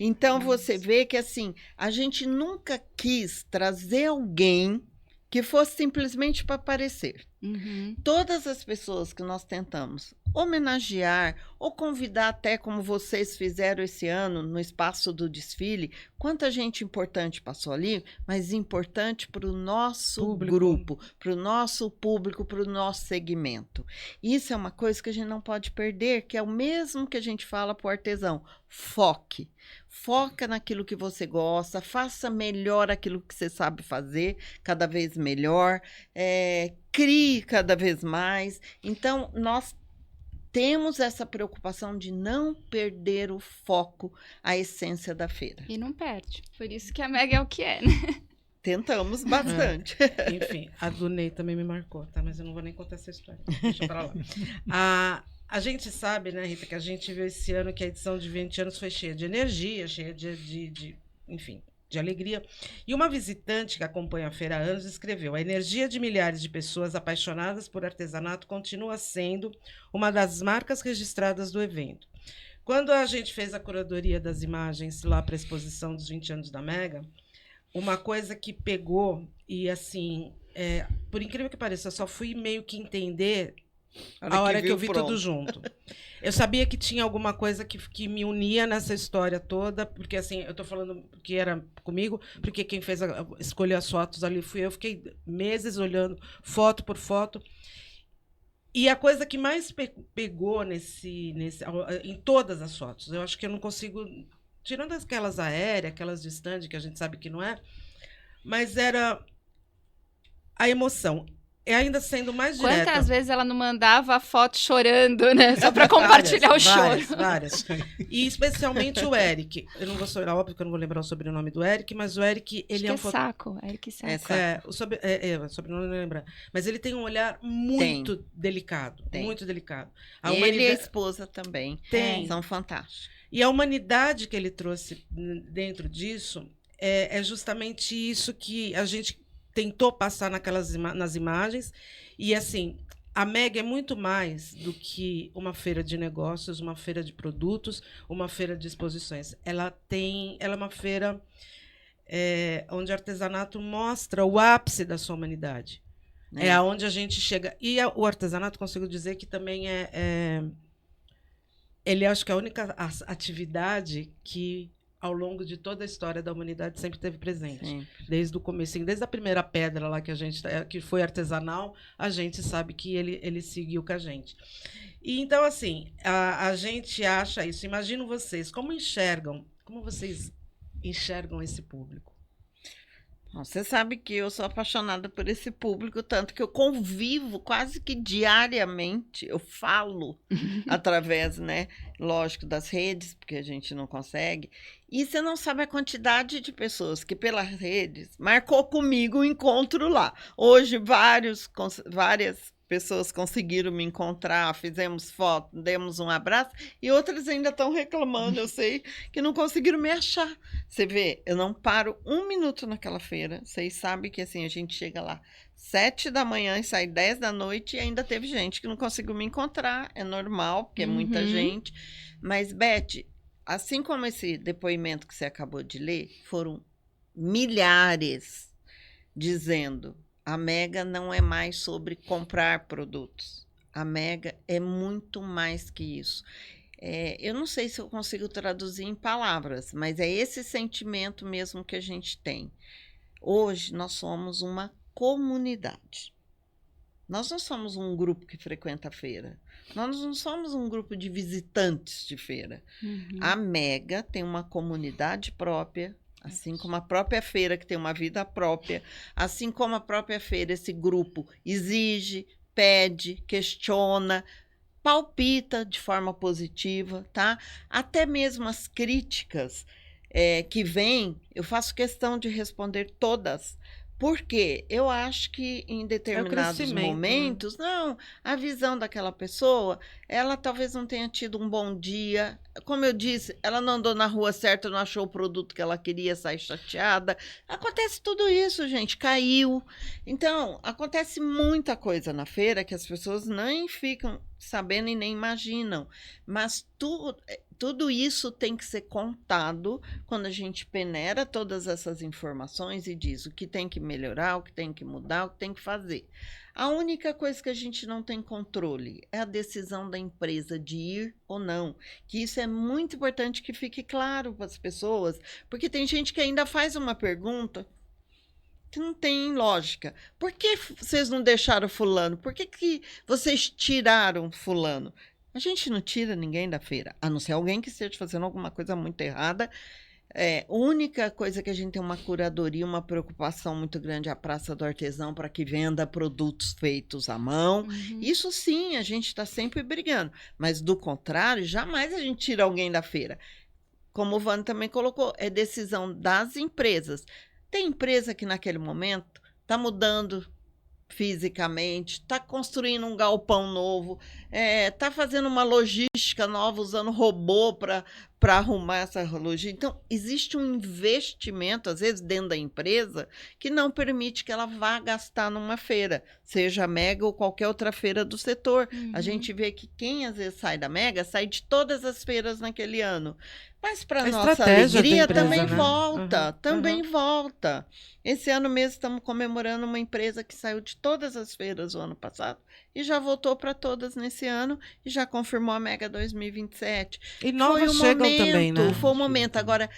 Então, você vê que, assim, a gente nunca quis trazer alguém que fosse simplesmente para aparecer. Todas as pessoas que nós tentamos homenagear ou convidar, até como vocês fizeram esse ano no espaço do desfile, quanta gente importante passou ali, mas importante para o nosso grupo, para o nosso público, para o nosso segmento. Isso é uma coisa que a gente não pode perder, que é o mesmo que a gente fala para o artesão. Foque. Foca naquilo que você gosta, faça melhor aquilo que você sabe fazer, cada vez melhor, crie cada vez mais. Então, nós temos essa preocupação de não perder o foco, a essência da feira. E não perde. Por isso que a Mega é o que é, né? Tentamos bastante. Enfim, a do Ney também me marcou, tá? Mas eu não vou nem contar essa história. Deixa pra lá. A gente sabe, né, Rita, que a gente viu esse ano que a edição de 20 anos foi cheia de energia, cheia enfim, de alegria. E uma visitante que acompanha a feira há anos escreveu: a energia de milhares de pessoas apaixonadas por artesanato continua sendo uma das marcas registradas do evento. Quando a gente fez a curadoria das imagens lá para a exposição dos 20 anos da Mega, uma coisa que pegou, e assim, por incrível que pareça, eu só fui meio que entender a hora que eu vi tudo junto. Eu sabia que tinha alguma coisa que me unia nessa história toda, porque assim, eu tô falando que era comigo, porque quem escolheu as fotos ali fui eu. Fiquei meses olhando foto por foto. E a coisa que mais pegou em todas as fotos, eu acho que eu não consigo, tirando aquelas aéreas, aquelas de stand, que a gente sabe que não é, mas era a emoção. E ainda sendo mais direta. Quantas vezes ela não mandava a foto chorando, né? Só para compartilhar o choro. Várias. E especialmente o Eric. Eu não vou lembrar, óbvio que eu não vou lembrar o sobrenome do Eric, mas o Eric, ele Acho Saco. Eric Saco. O sobrenome não lembrar. Mas ele tem um olhar muito delicado. Muito delicado. Ele e a esposa também. São fantásticos. E a humanidade que ele trouxe dentro disso é justamente isso que a gente tentou passar nas imagens. E, assim, a Mega é muito mais do que uma feira de negócios, uma feira de produtos, uma feira de exposições. Ela é uma feira onde o artesanato mostra o ápice da sua humanidade. É aonde a gente chega. E o artesanato, consigo dizer que também ele acho que é a única atividade que ao longo de toda a história da humanidade, sempre esteve presente. Sim. Desde o comecinho, desde a primeira pedra lá que foi artesanal, a gente sabe que ele seguiu com a gente. E então, assim, a gente acha isso. Imagino vocês, como vocês enxergam esse público? Você sabe que eu sou apaixonada por esse público, tanto que eu convivo quase que diariamente, eu falo através, né, lógico, das redes, porque a gente não consegue. E você não sabe a quantidade de pessoas que pelas redes marcou comigo o encontro lá. Hoje, várias pessoas conseguiram me encontrar, fizemos foto, demos um abraço, e outras ainda estão reclamando, eu sei, que não conseguiram me achar. Você vê, eu não paro um minuto naquela feira. Vocês sabem que assim, a gente chega lá 7 da manhã e sai 10 da noite, e ainda teve gente que não conseguiu me encontrar. É normal, porque é muita gente. Mas, Beth, assim como esse depoimento que você acabou de ler, foram milhares dizendo: a Mega não é mais sobre comprar produtos. A Mega é muito mais que isso. Eu não sei se eu consigo traduzir em palavras, mas é esse sentimento mesmo que a gente tem. Hoje, nós somos uma comunidade. Nós não somos um grupo que frequenta a feira. Nós não somos um grupo de visitantes de feira. A Mega tem uma comunidade própria, assim como a própria feira, que tem uma vida própria, assim como a própria feira, esse grupo exige, pede, questiona, palpita de forma positiva, tá? Até mesmo as críticas que vêm, eu faço questão de responder todas, porque eu acho que em determinados momentos, não, a visão daquela pessoa, ela talvez não tenha tido um bom dia. Como eu disse, ela não andou na rua certa, não achou o produto que ela queria, sai chateada. Acontece tudo isso, gente, caiu. Então, acontece muita coisa na feira que as pessoas nem ficam sabendo e nem imaginam. Mas tudo isso tem que ser contado quando a gente peneira todas essas informações e diz o que tem que melhorar, o que tem que mudar, o que tem que fazer. A única coisa que a gente não tem controle é a decisão da empresa de ir ou não. Que isso é muito importante que fique claro para as pessoas, porque tem gente que ainda faz uma pergunta que não tem lógica. Por que vocês não deixaram fulano? Por que vocês tiraram fulano? A gente não tira ninguém da feira, a não ser alguém que esteja fazendo alguma coisa muito errada. A única coisa que a gente tem uma curadoria, uma preocupação muito grande é a Praça do Artesão para que venda produtos feitos à mão. Isso sim, a gente está sempre brigando. Mas, do contrário, jamais a gente tira alguém da feira. Como o Vânia também colocou, é decisão das empresas. Tem empresa que naquele momento está mudando fisicamente, está construindo um galpão novo, está fazendo uma logística nova, usando robô para arrumar essa logística. Então, existe um investimento, às vezes, dentro da empresa, que não permite que ela vá gastar numa feira, seja a Mega ou qualquer outra feira do setor. A gente vê que quem, às vezes, sai da Mega, sai de todas as feiras naquele ano. Mas, para nossa alegria, empresa, também né? volta, volta. Esse ano mesmo estamos comemorando uma empresa que saiu de todas as feiras o ano passado e já voltou para todas nesse ano e já confirmou a Mega 2027. E novas chegam também, né? Foi o momento. Agora,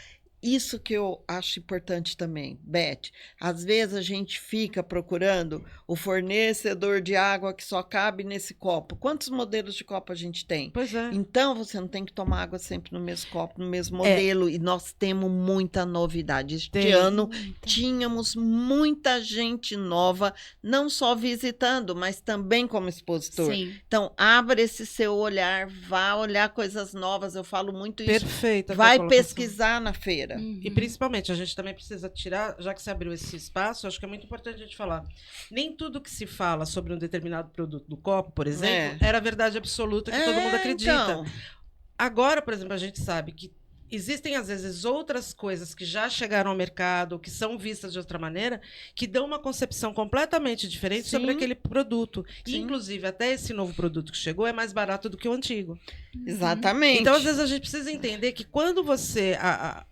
isso que eu acho importante também, Beth. Às vezes a gente fica procurando o fornecedor de água que só cabe nesse copo. Quantos modelos de copo a gente tem? Pois é. Então, você não tem que tomar água sempre no mesmo copo, no mesmo modelo. E nós temos muita novidade. Este ano, tínhamos muita gente nova, não só visitando, mas também como expositor. Sim. Então, abra esse seu olhar, vá olhar coisas novas. Eu falo muito isso. Perfeito. Vai pesquisar na feira. E principalmente, a gente também precisa tirar, já que você abriu esse espaço, acho que é muito importante a gente falar. Nem tudo que se fala sobre um determinado produto do copo, por exemplo, era verdade absoluta que todo mundo acredita. Então. Agora, por exemplo, a gente sabe que existem, às vezes, outras coisas que já chegaram ao mercado, que são vistas de outra maneira, que dão uma concepção completamente diferente sobre aquele produto. E, inclusive, até esse novo produto que chegou é mais barato do que o antigo. Exatamente. Então, às vezes, a gente precisa entender que quando você...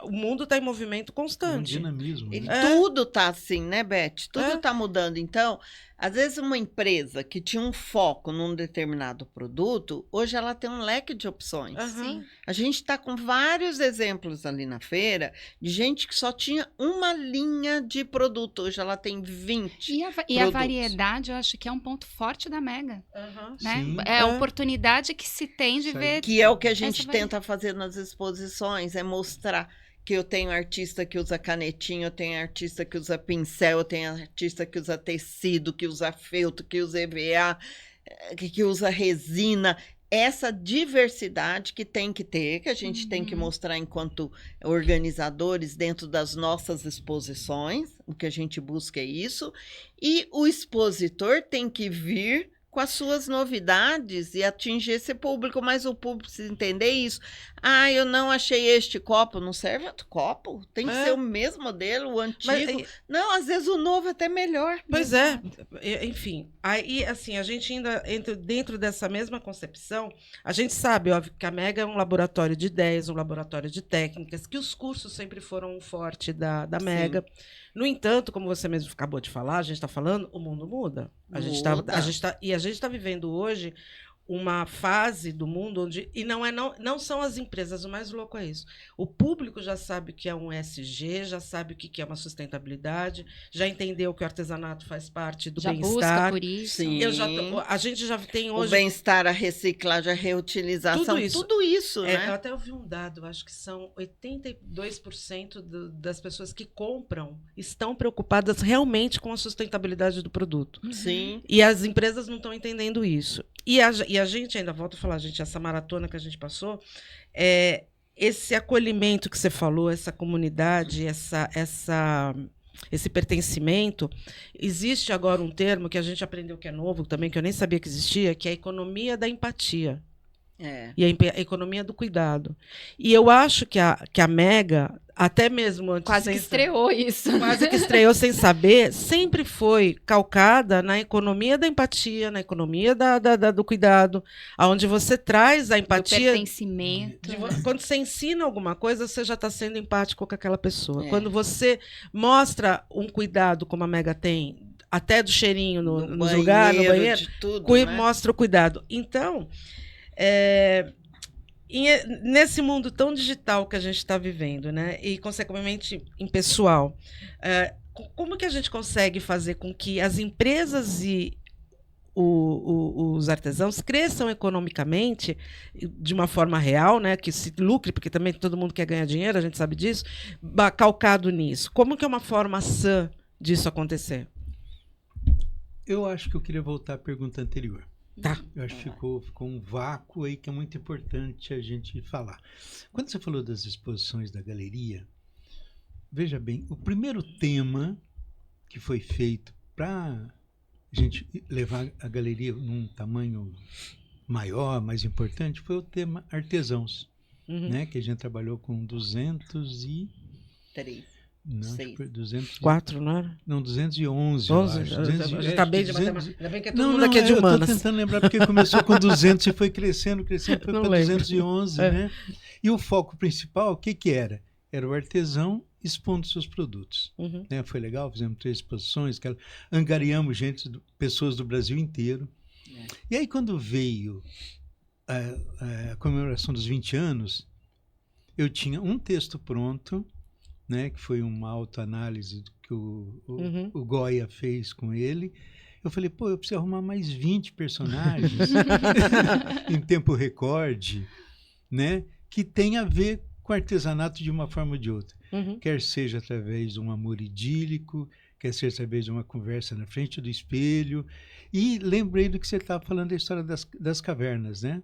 o mundo está em movimento constante. Um dinamismo. Tudo está assim, né, Beth? Tudo está mudando. Então, Às vezes uma empresa que tinha um foco num determinado produto, hoje ela tem um leque de opções. Aham. A gente está com vários exemplos ali na feira de gente que só tinha uma linha de produto. Hoje ela tem 20 E a produtos. variedade, eu acho que é um ponto forte da Mega. Aham. Né? Sim. É a oportunidade que se tem de Isso aí. ver. Que é o que a gente essa tenta fazer nas exposições, é mostrar que eu tenho artista que usa canetinha, eu tenho artista que usa pincel, eu tenho artista que usa tecido, que usa feltro, que usa EVA, que usa resina. Essa diversidade que tem que ter, que a gente tem que mostrar enquanto organizadores dentro das nossas exposições, o que a gente busca é isso, e o expositor tem que vir com as suas novidades e atingir esse público, mas o público precisa entender isso. Ah, eu não achei este copo, não serve outro copo? Tem que ser o mesmo modelo, o antigo. Não, às vezes o novo é até melhor. Pois é, enfim. Aí, assim, a gente ainda entra dentro dessa mesma concepção. A gente sabe, óbvio, que a Mega é um laboratório de ideias, um laboratório de técnicas, que os cursos sempre foram um forte da Mega. No entanto, como você mesmo acabou de falar, a gente está falando, o mundo muda. A gente está vivendo hoje uma fase do mundo onde. E não são as empresas, o mais louco é isso. O público já sabe o que é um ESG, já sabe o que é uma sustentabilidade, já entendeu que o artesanato faz parte do bem-estar. Já busca por isso. Sim. A gente já tem hoje. O bem-estar, a reciclagem, a reutilização, tudo isso, né? Eu até ouvi um dado, acho que são 82% das pessoas que compram estão preocupadas realmente com a sustentabilidade do produto. Sim. E as empresas não estão entendendo isso. E a gente, ainda volto a falar, gente, essa maratona que a gente passou, esse acolhimento que você falou, essa comunidade, esse pertencimento, existe agora um termo que a gente aprendeu que é novo também, que eu nem sabia que existia, que é a economia da empatia. E a economia do cuidado. E eu acho que a Mega, até mesmo antes... Quase que estreou isso. Quase que estreou sem saber, sempre foi calcada na economia da empatia, na economia do cuidado, onde você traz a empatia... Do pertencimento. Quando você ensina alguma coisa, você já está sendo empático com aquela pessoa. Quando você mostra um cuidado, como a Mega tem, até do cheirinho no lugar, no banheiro, de tudo, né? mostra o cuidado. Então... nesse mundo tão digital que a gente está vivendo, né, e consequentemente impessoal, como que a gente consegue fazer com que as empresas e os artesãos cresçam economicamente de uma forma real, né, que se lucre, porque também todo mundo quer ganhar dinheiro, a gente sabe disso, calcado nisso? Como que é uma forma sã disso acontecer? Eu acho que eu queria voltar à pergunta anterior. Tá. Eu acho que ficou um vácuo aí que é muito importante a gente falar. Quando você falou das exposições da galeria, veja bem, o primeiro tema que foi feito para a gente levar a galeria num tamanho maior, mais importante, foi o tema artesãos, né? Que a gente trabalhou com 3. Não, 4, não era? Não, 211. 11? Está bem de matemática. Ainda bem que todo mundo aqui é de humanas. Eu estou tentando lembrar porque começou com 200 e foi crescendo, foi para 211, né? E o foco principal, o que era? Era o artesão expondo seus produtos. Né? Foi legal, fizemos 3 exposições, angariamos pessoas do Brasil inteiro. E aí, quando veio a comemoração dos 20 anos, eu tinha um texto pronto, né, que foi uma autoanálise que o Goya fez com ele. Eu falei, eu preciso arrumar mais 20 personagens em tempo recorde, né, que tem a ver com artesanato de uma forma ou de outra. Quer seja através de um amor idílico, quer seja através de uma conversa na frente do espelho. E lembrei do que você estava falando da história das cavernas, né?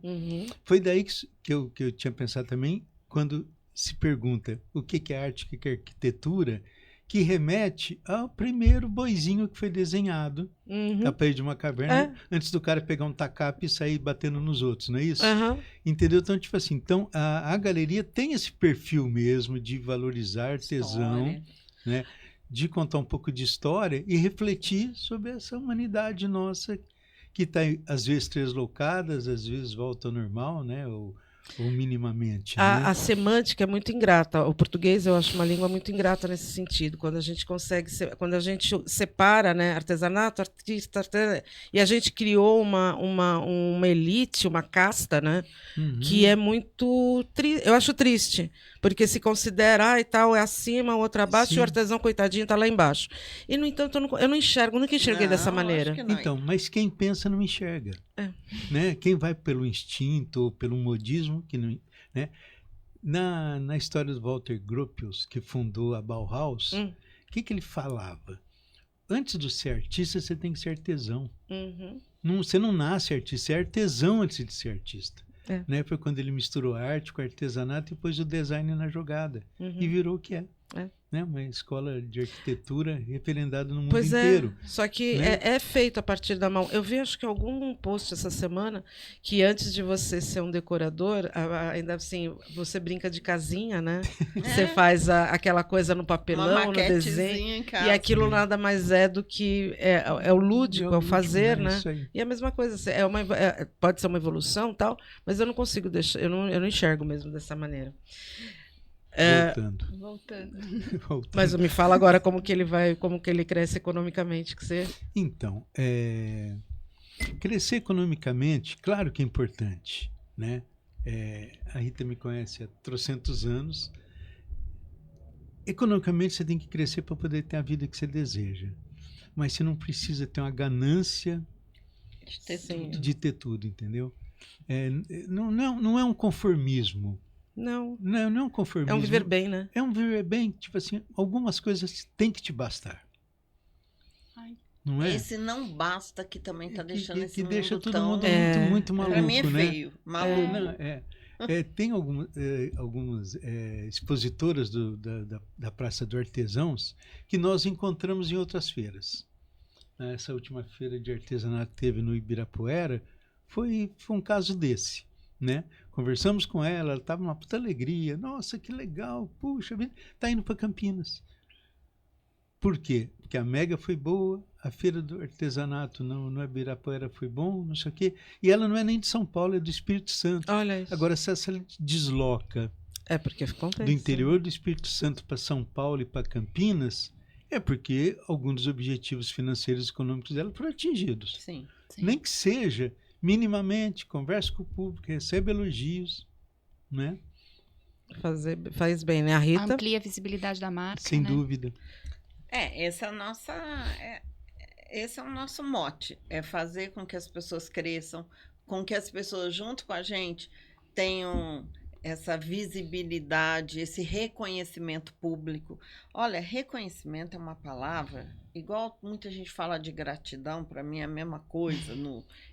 Foi daí que eu tinha pensado também, quando se pergunta o que é arte, o que é arquitetura, que remete ao primeiro boizinho que foi desenhado na parede de uma caverna, antes do cara pegar um tacape e sair batendo nos outros, não é isso? Entendeu? Então, tipo assim, a galeria tem esse perfil mesmo de valorizar artesão, né? De contar um pouco de história e refletir sobre essa humanidade nossa que está, às vezes, translocada, às vezes volta ao normal, né? Ou minimamente, né? A semântica é muito ingrata. O português eu acho uma língua muito ingrata nesse sentido. Quando a gente quando a gente separa, né, artesanato, artista, e a gente criou uma elite, uma casta, né, que é muito eu acho triste, porque se considera e tal é acima, o outro abaixo, e o artesão coitadinho está lá embaixo. E no entanto eu não enxergo, nunca enxerguei dessa maneira. Então, mas quem pensa não enxerga, né? Quem vai pelo instinto ou pelo modismo que não, né? Na história do Walter Gropius, que fundou a Bauhaus, o que ele falava? Antes de ser artista, você tem que ser artesão. Você não nasce artista, você é artesão antes de ser artista. Né? Foi quando ele misturou a arte com o artesanato e pôs o design na jogada. E virou o que é. Né? Uma escola de arquitetura referendada no mundo inteiro. Só que né? é feito a partir da mão. Eu vi, acho que algum post essa semana, que antes de você ser um decorador, ainda assim, você brinca de casinha, né? Você faz aquela coisa no papelão, no desenho. Em casa. E aquilo nada mais é do que o lúdico, é o fazer, né? Isso aí. E a mesma coisa, pode ser uma evolução tal, mas eu não consigo deixar, eu não enxergo mesmo dessa maneira. Voltando. Mas me fala agora como que ele cresce economicamente, que você... Então, crescer economicamente, claro que é importante, né? A Rita me conhece há trocentos anos. Economicamente você tem que crescer para poder ter a vida que você deseja, mas você não precisa ter uma ganância de ter tudo, entendeu? Não é um conformismo. Não é um conformismo. É um viver bem, né? É um viver bem, tipo assim, algumas coisas têm que te bastar. Não é? Esse não basta que também está deixando esse mundo deixa todo tão... mundo muito maluco, Pra mim é né? feio, maluco. Tem algumas expositoras da Praça do Artesãos que nós encontramos em outras feiras. Essa última feira de artesanato que teve no Ibirapuera foi um caso desse. Né? Conversamos com ela estava uma puta alegria. Nossa, que legal, puxa, está indo para Campinas. Por quê? Porque a Mega foi boa, a feira do artesanato no Ibirapuera foi bom, não sei o quê. E ela não é nem de São Paulo, é do Espírito Santo. Olha isso. Agora, se ela desloca porque do interior do Espírito Santo para São Paulo e para Campinas, é porque alguns dos objetivos financeiros e econômicos dela foram atingidos. Sim. Nem que seja minimamente, converse com o público, recebe elogios, né? Faz bem, né? A Rita... Amplia a visibilidade da marca, sem dúvida. Esse é o nosso mote, é fazer com que as pessoas cresçam, com que as pessoas junto com a gente tenham essa visibilidade, esse reconhecimento público. Olha, reconhecimento é uma palavra, igual muita gente fala de gratidão, para mim é a mesma coisa,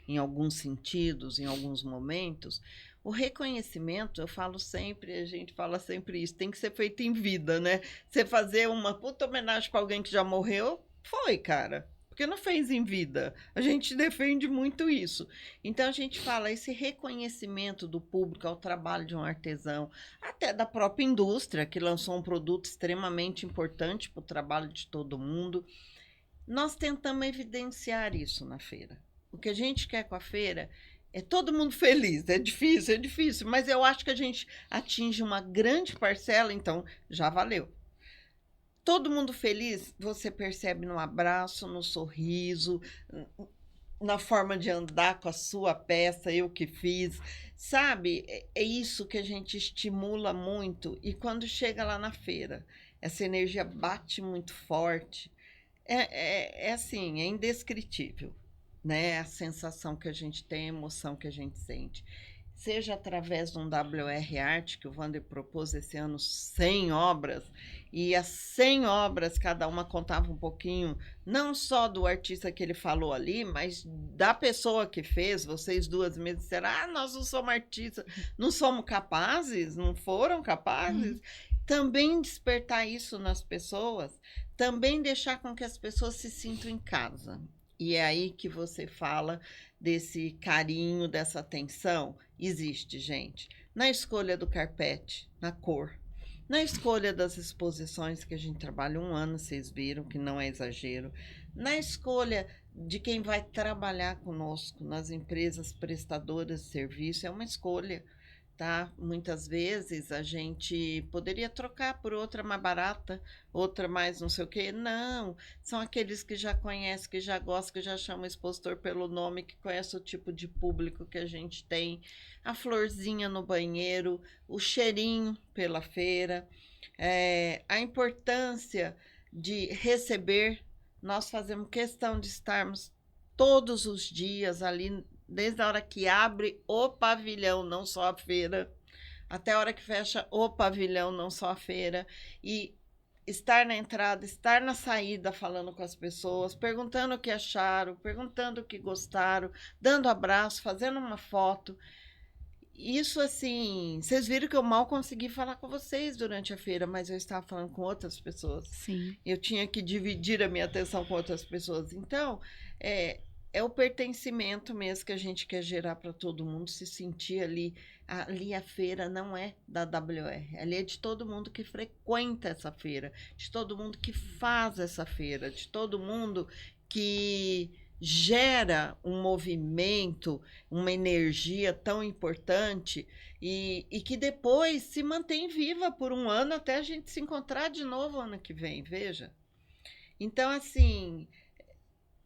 em alguns sentidos, em alguns momentos. O reconhecimento, eu falo sempre, a gente fala sempre isso, tem que ser feito em vida, né? Você fazer uma puta homenagem para alguém que já morreu, foi, cara. Porque não fez em vida. A gente defende muito isso. Então, a gente fala esse reconhecimento do público ao trabalho de um artesão, até da própria indústria, que lançou um produto extremamente importante para o trabalho de todo mundo. Nós tentamos evidenciar isso na feira. O que a gente quer com a feira é todo mundo feliz. É difícil, mas eu acho que a gente atinge uma grande parcela, então já valeu. Todo mundo feliz, você percebe no abraço, no sorriso, na forma de andar com a sua peça, eu que fiz. Sabe, é isso que a gente estimula muito. E quando chega lá na feira, essa energia bate muito forte. É assim, é indescritível, né? A sensação que a gente tem, a emoção que a gente sente. Seja através de um WR Art, que o Wander propôs esse ano 100 obras, e as 100 obras, cada uma contava um pouquinho, não só do artista que ele falou ali, mas da pessoa que fez. Vocês duas mesmas disseram, nós não somos artistas, não somos capazes, não foram capazes. Também despertar isso nas pessoas, também deixar com que as pessoas se sintam em casa. E é aí que você fala desse carinho, dessa atenção. Existe, gente, na escolha do carpete, na cor, na escolha das exposições, que a gente trabalha 1 ano, vocês viram que não é exagero, na escolha de quem vai trabalhar conosco nas empresas prestadoras de serviço, é uma escolha. tá? Muitas vezes a gente poderia trocar por outra mais barata, outra mais não sei o quê. Não, são aqueles que já conhecem, que já gostam, que já chamam o expositor pelo nome, que conhece o tipo de público que a gente tem, a florzinha no banheiro, o cheirinho pela feira, a importância de receber. Nós fazemos questão de estarmos todos os dias ali, desde a hora que abre o pavilhão, não só a feira, até a hora que fecha o pavilhão, não só a feira, e estar na entrada, estar na saída falando com as pessoas, perguntando o que acharam, perguntando o que gostaram, dando abraço, fazendo uma foto. Isso, assim, vocês viram que eu mal consegui falar com vocês durante a feira, mas eu estava falando com outras pessoas. Sim. Eu tinha que dividir a minha atenção com outras pessoas. Então, é o pertencimento mesmo que a gente quer gerar para todo mundo, se sentir ali. Ali a feira não é da WR, ali é de todo mundo que frequenta essa feira, de todo mundo que faz essa feira, de todo mundo que gera um movimento, uma energia tão importante e que depois se mantém viva por um ano até a gente se encontrar de novo ano que vem, veja. Então, assim,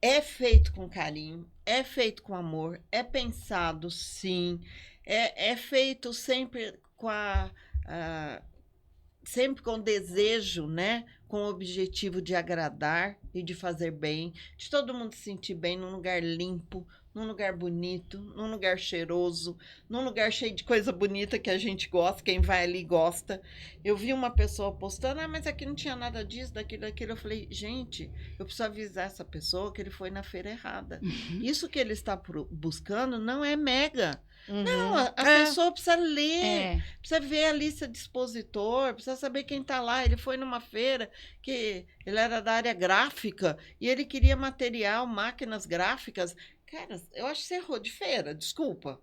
é feito com carinho, é feito com amor, é pensado, sim, é feito sempre sempre com desejo, né? Com o objetivo de agradar e de fazer bem, de todo mundo se sentir bem num lugar limpo, num lugar bonito, num lugar cheiroso, num lugar cheio de coisa bonita que a gente gosta, quem vai ali gosta. Eu vi uma pessoa postando, mas aqui não tinha nada disso, daquilo. Eu falei, gente, eu preciso avisar essa pessoa que ele foi na feira errada. Isso que ele está buscando não é mega. Não, a pessoa precisa ler, precisa ver a lista de expositor, precisa saber quem está lá. Ele foi numa feira que ele era da área gráfica e ele queria material, máquinas gráficas. Cara, eu acho que você errou de feira, desculpa.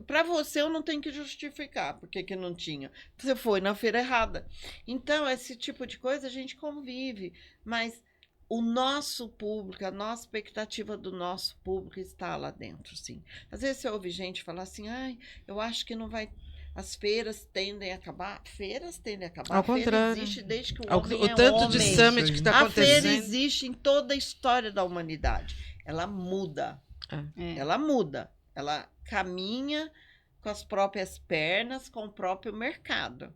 Para você eu não tenho que justificar porque que não tinha. Você foi na feira errada. Então, esse tipo de coisa a gente convive, mas o nosso público, a nossa expectativa do nosso público está lá dentro, sim. Às vezes você ouve gente falar assim, eu acho que não vai... As feiras tendem a acabar. Feiras tendem a acabar. Ao contrário. A feira existe desde que o homem O tanto de homem. summit que está A feira acontecendo. existe em toda a história da humanidade. Ela muda. Ela muda. Ela caminha com as próprias pernas, com o próprio mercado.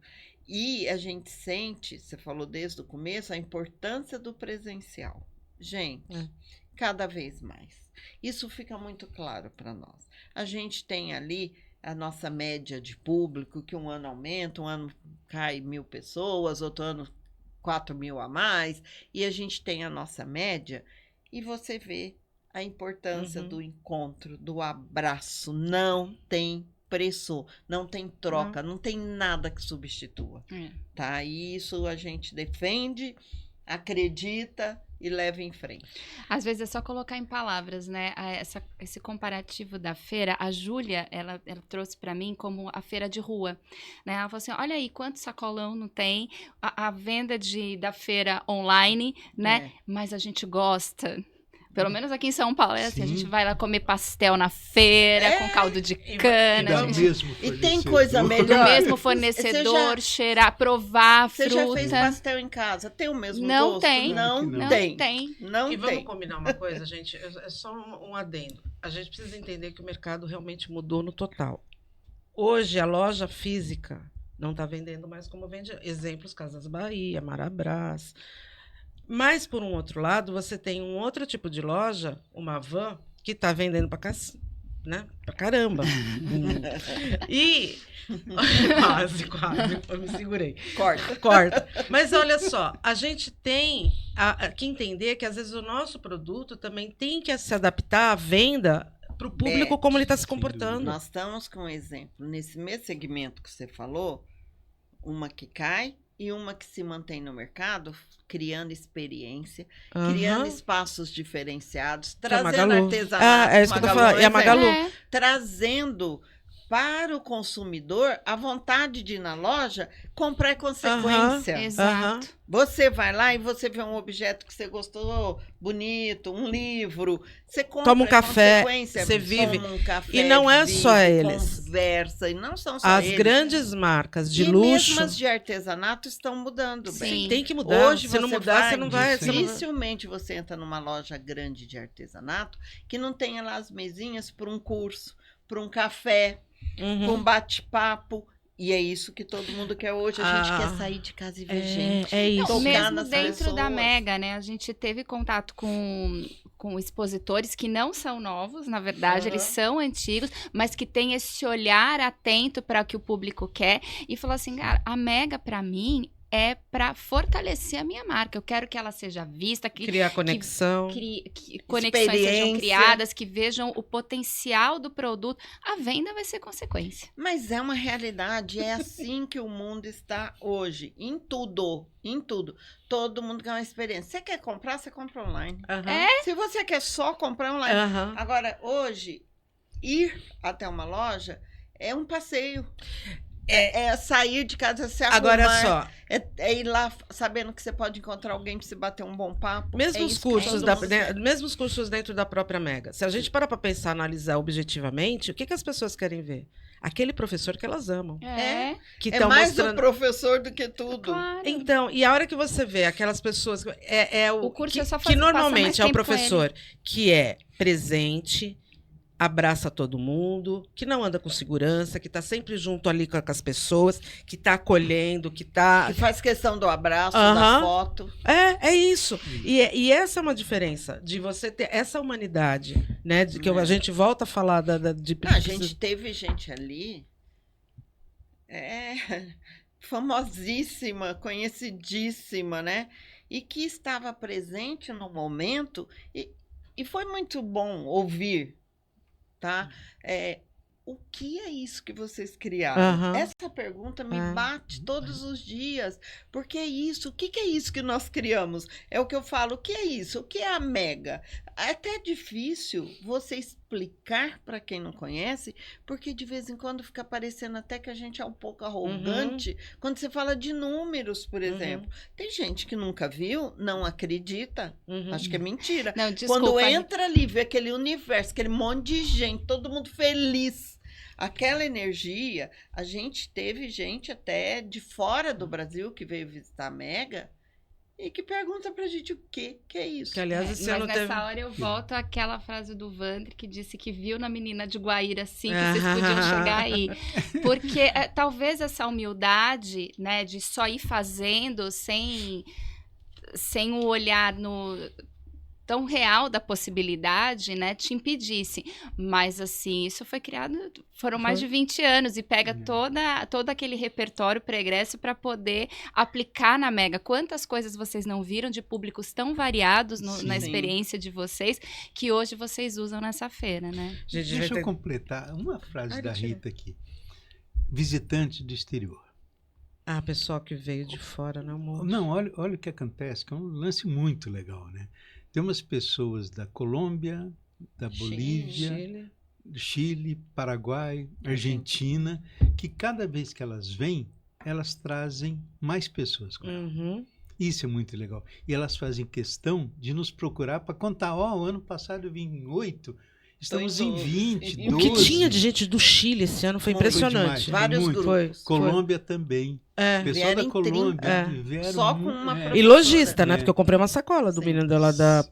E a gente sente, você falou desde o começo, a importância do presencial. Gente, cada vez mais. Isso fica muito claro para nós. A gente tem ali a nossa média de público, que um ano aumenta, um ano cai 1.000 pessoas, outro ano 4.000 a mais, e a gente tem a nossa média, e você vê a importância do encontro, do abraço. Não tem preço, não tem troca, não tem nada que substitua. Tá? E isso a gente defende, acredita e leva em frente. Às vezes é só colocar em palavras, né? Esse comparativo da feira, a Júlia, ela trouxe para mim como a feira de rua, né? Ela falou assim, olha aí, quanto sacolão não tem, a venda da feira online, né? Mas a gente gosta... Pelo menos aqui em São Paulo, assim, a gente vai lá comer pastel na feira, com caldo de cana. E tem coisa melhor. Do mesmo fornecedor, cheirar, provar, fruta. Você já fez pastel em casa? Tem o mesmo gosto? Não tem. E vamos combinar uma coisa, gente? É só um adendo. A gente precisa entender que o mercado realmente mudou no total. Hoje, a loja física não está vendendo mais como vende. Exemplos, Casas Bahia, Marabras... Mas, por um outro lado, você tem um outro tipo de loja, uma van, que está vendendo para caramba. E... quase, eu me segurei. Corta. Mas olha só, a gente tem que entender que, às vezes, o nosso produto também tem que se adaptar à venda para o público como ele está se comportando. Nós estamos com um exemplo. Nesse mesmo segmento que você falou, uma que cai e uma que se mantém no mercado, criando experiência, criando espaços diferenciados, trazendo artesanato. É isso que eu tô falando. E a Magalu. Trazendo para o consumidor, a vontade de ir na loja comprar é consequência. Exato. Você vai lá e você vê um objeto que você gostou, bonito, um livro, você compra, Toma um café, consequência, você vive. toma um café, E não é vive, só eles. conversa, e não são só As eles. grandes marcas de e luxo mesmo as de artesanato estão mudando bem. Sim. tem que mudar. Hoje Se não você mudar, vai, você não vai. Você não vai. Dificilmente você entra numa loja grande de artesanato que não tenha lá as mesinhas para um curso, para um café, para um Uhum. bate-papo. E é isso que todo mundo quer hoje. A gente quer sair de casa e ver gente. É isso. Tocar Mesmo nas dentro da pessoas. Mega, né? A gente teve contato com expositores que não são novos, na verdade, Uhum. eles são antigos, mas que têm esse olhar atento para o que o público quer e falou assim, cara, a Mega para mim é para fortalecer a minha marca. Eu quero que ela seja vista, que Criar conexão. que conexões sejam Experiência. criadas, que vejam o potencial do produto. A venda vai ser consequência. Mas é uma realidade, é assim que o mundo está hoje. Em tudo, em tudo. Todo mundo quer uma experiência. Você quer comprar, você compra online. Aham. Se você quer só comprar online. Aham. Agora, hoje, ir até uma loja é um passeio. É sair de casa, se arrumar. Agora só, É ir lá sabendo que você pode encontrar alguém para você bater um bom papo. mesmo É os isso que cursos todo mundo quer. mesmo os cursos dentro da própria Mega. Se a gente parar para pensar, analisar objetivamente, o que as pessoas querem ver? Aquele professor que elas amam, que É estão mais mostrando. o professor do que tudo. Claro. Então, e a hora que você vê aquelas pessoas, O curso que, é só que fazer- passar normalmente mais é o tempo com professor que é presente, abraça todo mundo, que não anda com segurança, que está sempre junto ali com as pessoas, que está acolhendo, que está... Que faz questão do abraço, Aham. da foto. É isso. E essa é uma diferença, de você ter essa humanidade, né? De que a gente volta a falar de... Não, a gente teve gente ali famosíssima, conhecidíssima, né? E que estava presente no momento e foi muito bom ouvir, tá? O que é isso que vocês criaram? Aham. Essa pergunta me bate todos os dias. Porque é isso? O que é isso que nós criamos? É o que eu falo. O que é isso? O que é a Mega? É até difícil você explicar para quem não conhece, porque de vez em quando fica parecendo até que a gente é um pouco arrogante quando você fala de números, por exemplo. Tem gente que nunca viu, não acredita. Uhum. Acho que é mentira. Não, desculpa. Quando entra ali, vê aquele universo, aquele monte de gente, todo mundo feliz. Aquela energia, a gente teve gente até de fora do Brasil que veio visitar a Mega e que pergunta pra gente o que é isso. Que, aliás, esse Mas ano nessa teve... hora eu volto àquela frase do Vandre que disse que viu na menina de Guaíra assim que vocês podiam chegar aí. Porque talvez essa humildade, né, de só ir fazendo sem o olhar tão real da possibilidade, né, te impedisse. Mas, assim, isso foi criado, foram mais de 20 anos e pega todo aquele repertório pregresso para poder aplicar na Mega. Quantas coisas vocês não viram de públicos tão variados na experiência de vocês que hoje vocês usam nessa feira, né? Gente, Deixa eu completar uma frase da Rita aqui. Visitante do exterior. Ah, pessoal que veio de fora, não, amor? Não, olha o que acontece, que é um lance muito legal, né? Tem umas pessoas da Colômbia, da Bolívia, Chile. do Chile, Paraguai, Argentina, que cada vez que elas vêm, elas trazem mais pessoas com elas. Uhum. Isso é muito legal. E elas fazem questão de nos procurar para contar, o ano passado eu vim em 8, estamos em 20, O que 12. tinha de gente do Chile esse ano foi Foi impressionante. demais, Vários muito. grupos. Colômbia também. É. O pessoal Vieram da em Colômbia 30. vieram Só com muito- uma é. professora. E lojista, né? É. Porque eu comprei uma sacola do Sim. menino dela da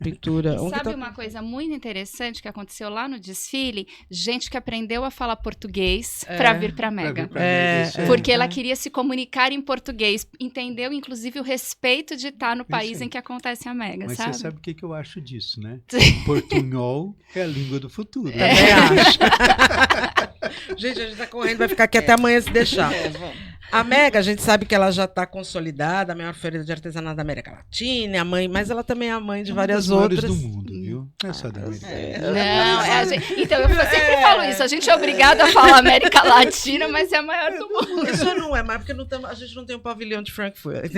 pintura. E Onde sabe tá- uma coisa muito interessante que aconteceu lá no desfile? Gente que aprendeu a falar português para vir para Pra vir Mega. pra Mega, isso aí. Porque ela queria se comunicar em português. Entendeu, inclusive, o respeito de estar no país aí. em que acontece a Mega, Mas sabe? você sabe o que eu acho disso, né? Portunhol é a língua do futuro. Também acho. Gente, a gente tá correndo, vai ficar aqui até amanhã se deixar. A Mega, a gente sabe que ela já está consolidada, a maior feira de artesanato da América Latina, a mãe, mas ela também é a mãe de várias outras. do mundo, viu? Não é só da América. Então, eu sempre falo isso, a gente é obrigado a falar América Latina, mas é a maior do mundo. Isso não é, mas porque a gente não tem um pavilhão de Frankfurt.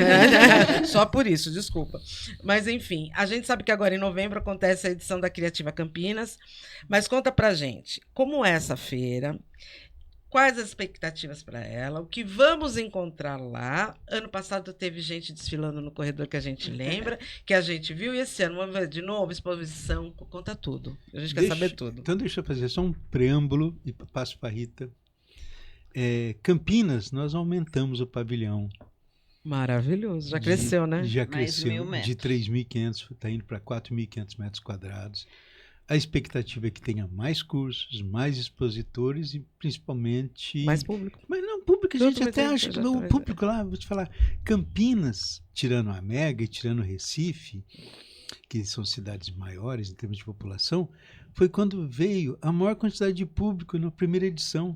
Só por isso, desculpa. Mas, enfim, a gente sabe que agora em novembro acontece a edição da Criativa Campinas, mas conta pra gente, como é essa feira? Quais as expectativas para ela? O que vamos encontrar lá? Ano passado teve gente desfilando no corredor que a gente lembra, que a gente viu, e esse ano vamos ver de novo, exposição, conta tudo. A gente quer saber tudo. Então deixa eu fazer só um preâmbulo e passo para a Rita. Campinas, nós aumentamos o pavilhão. Maravilhoso, já cresceu, né? Já cresceu, de 3.500, está indo para 4.500 metros quadrados. A expectativa é que tenha mais cursos, mais expositores e principalmente... Mais público. Mas não, público, a gente até acha que o público lá, vou te falar, Campinas, tirando a Mega e tirando Recife, que são cidades maiores em termos de população, foi quando veio a maior quantidade de público na primeira edição.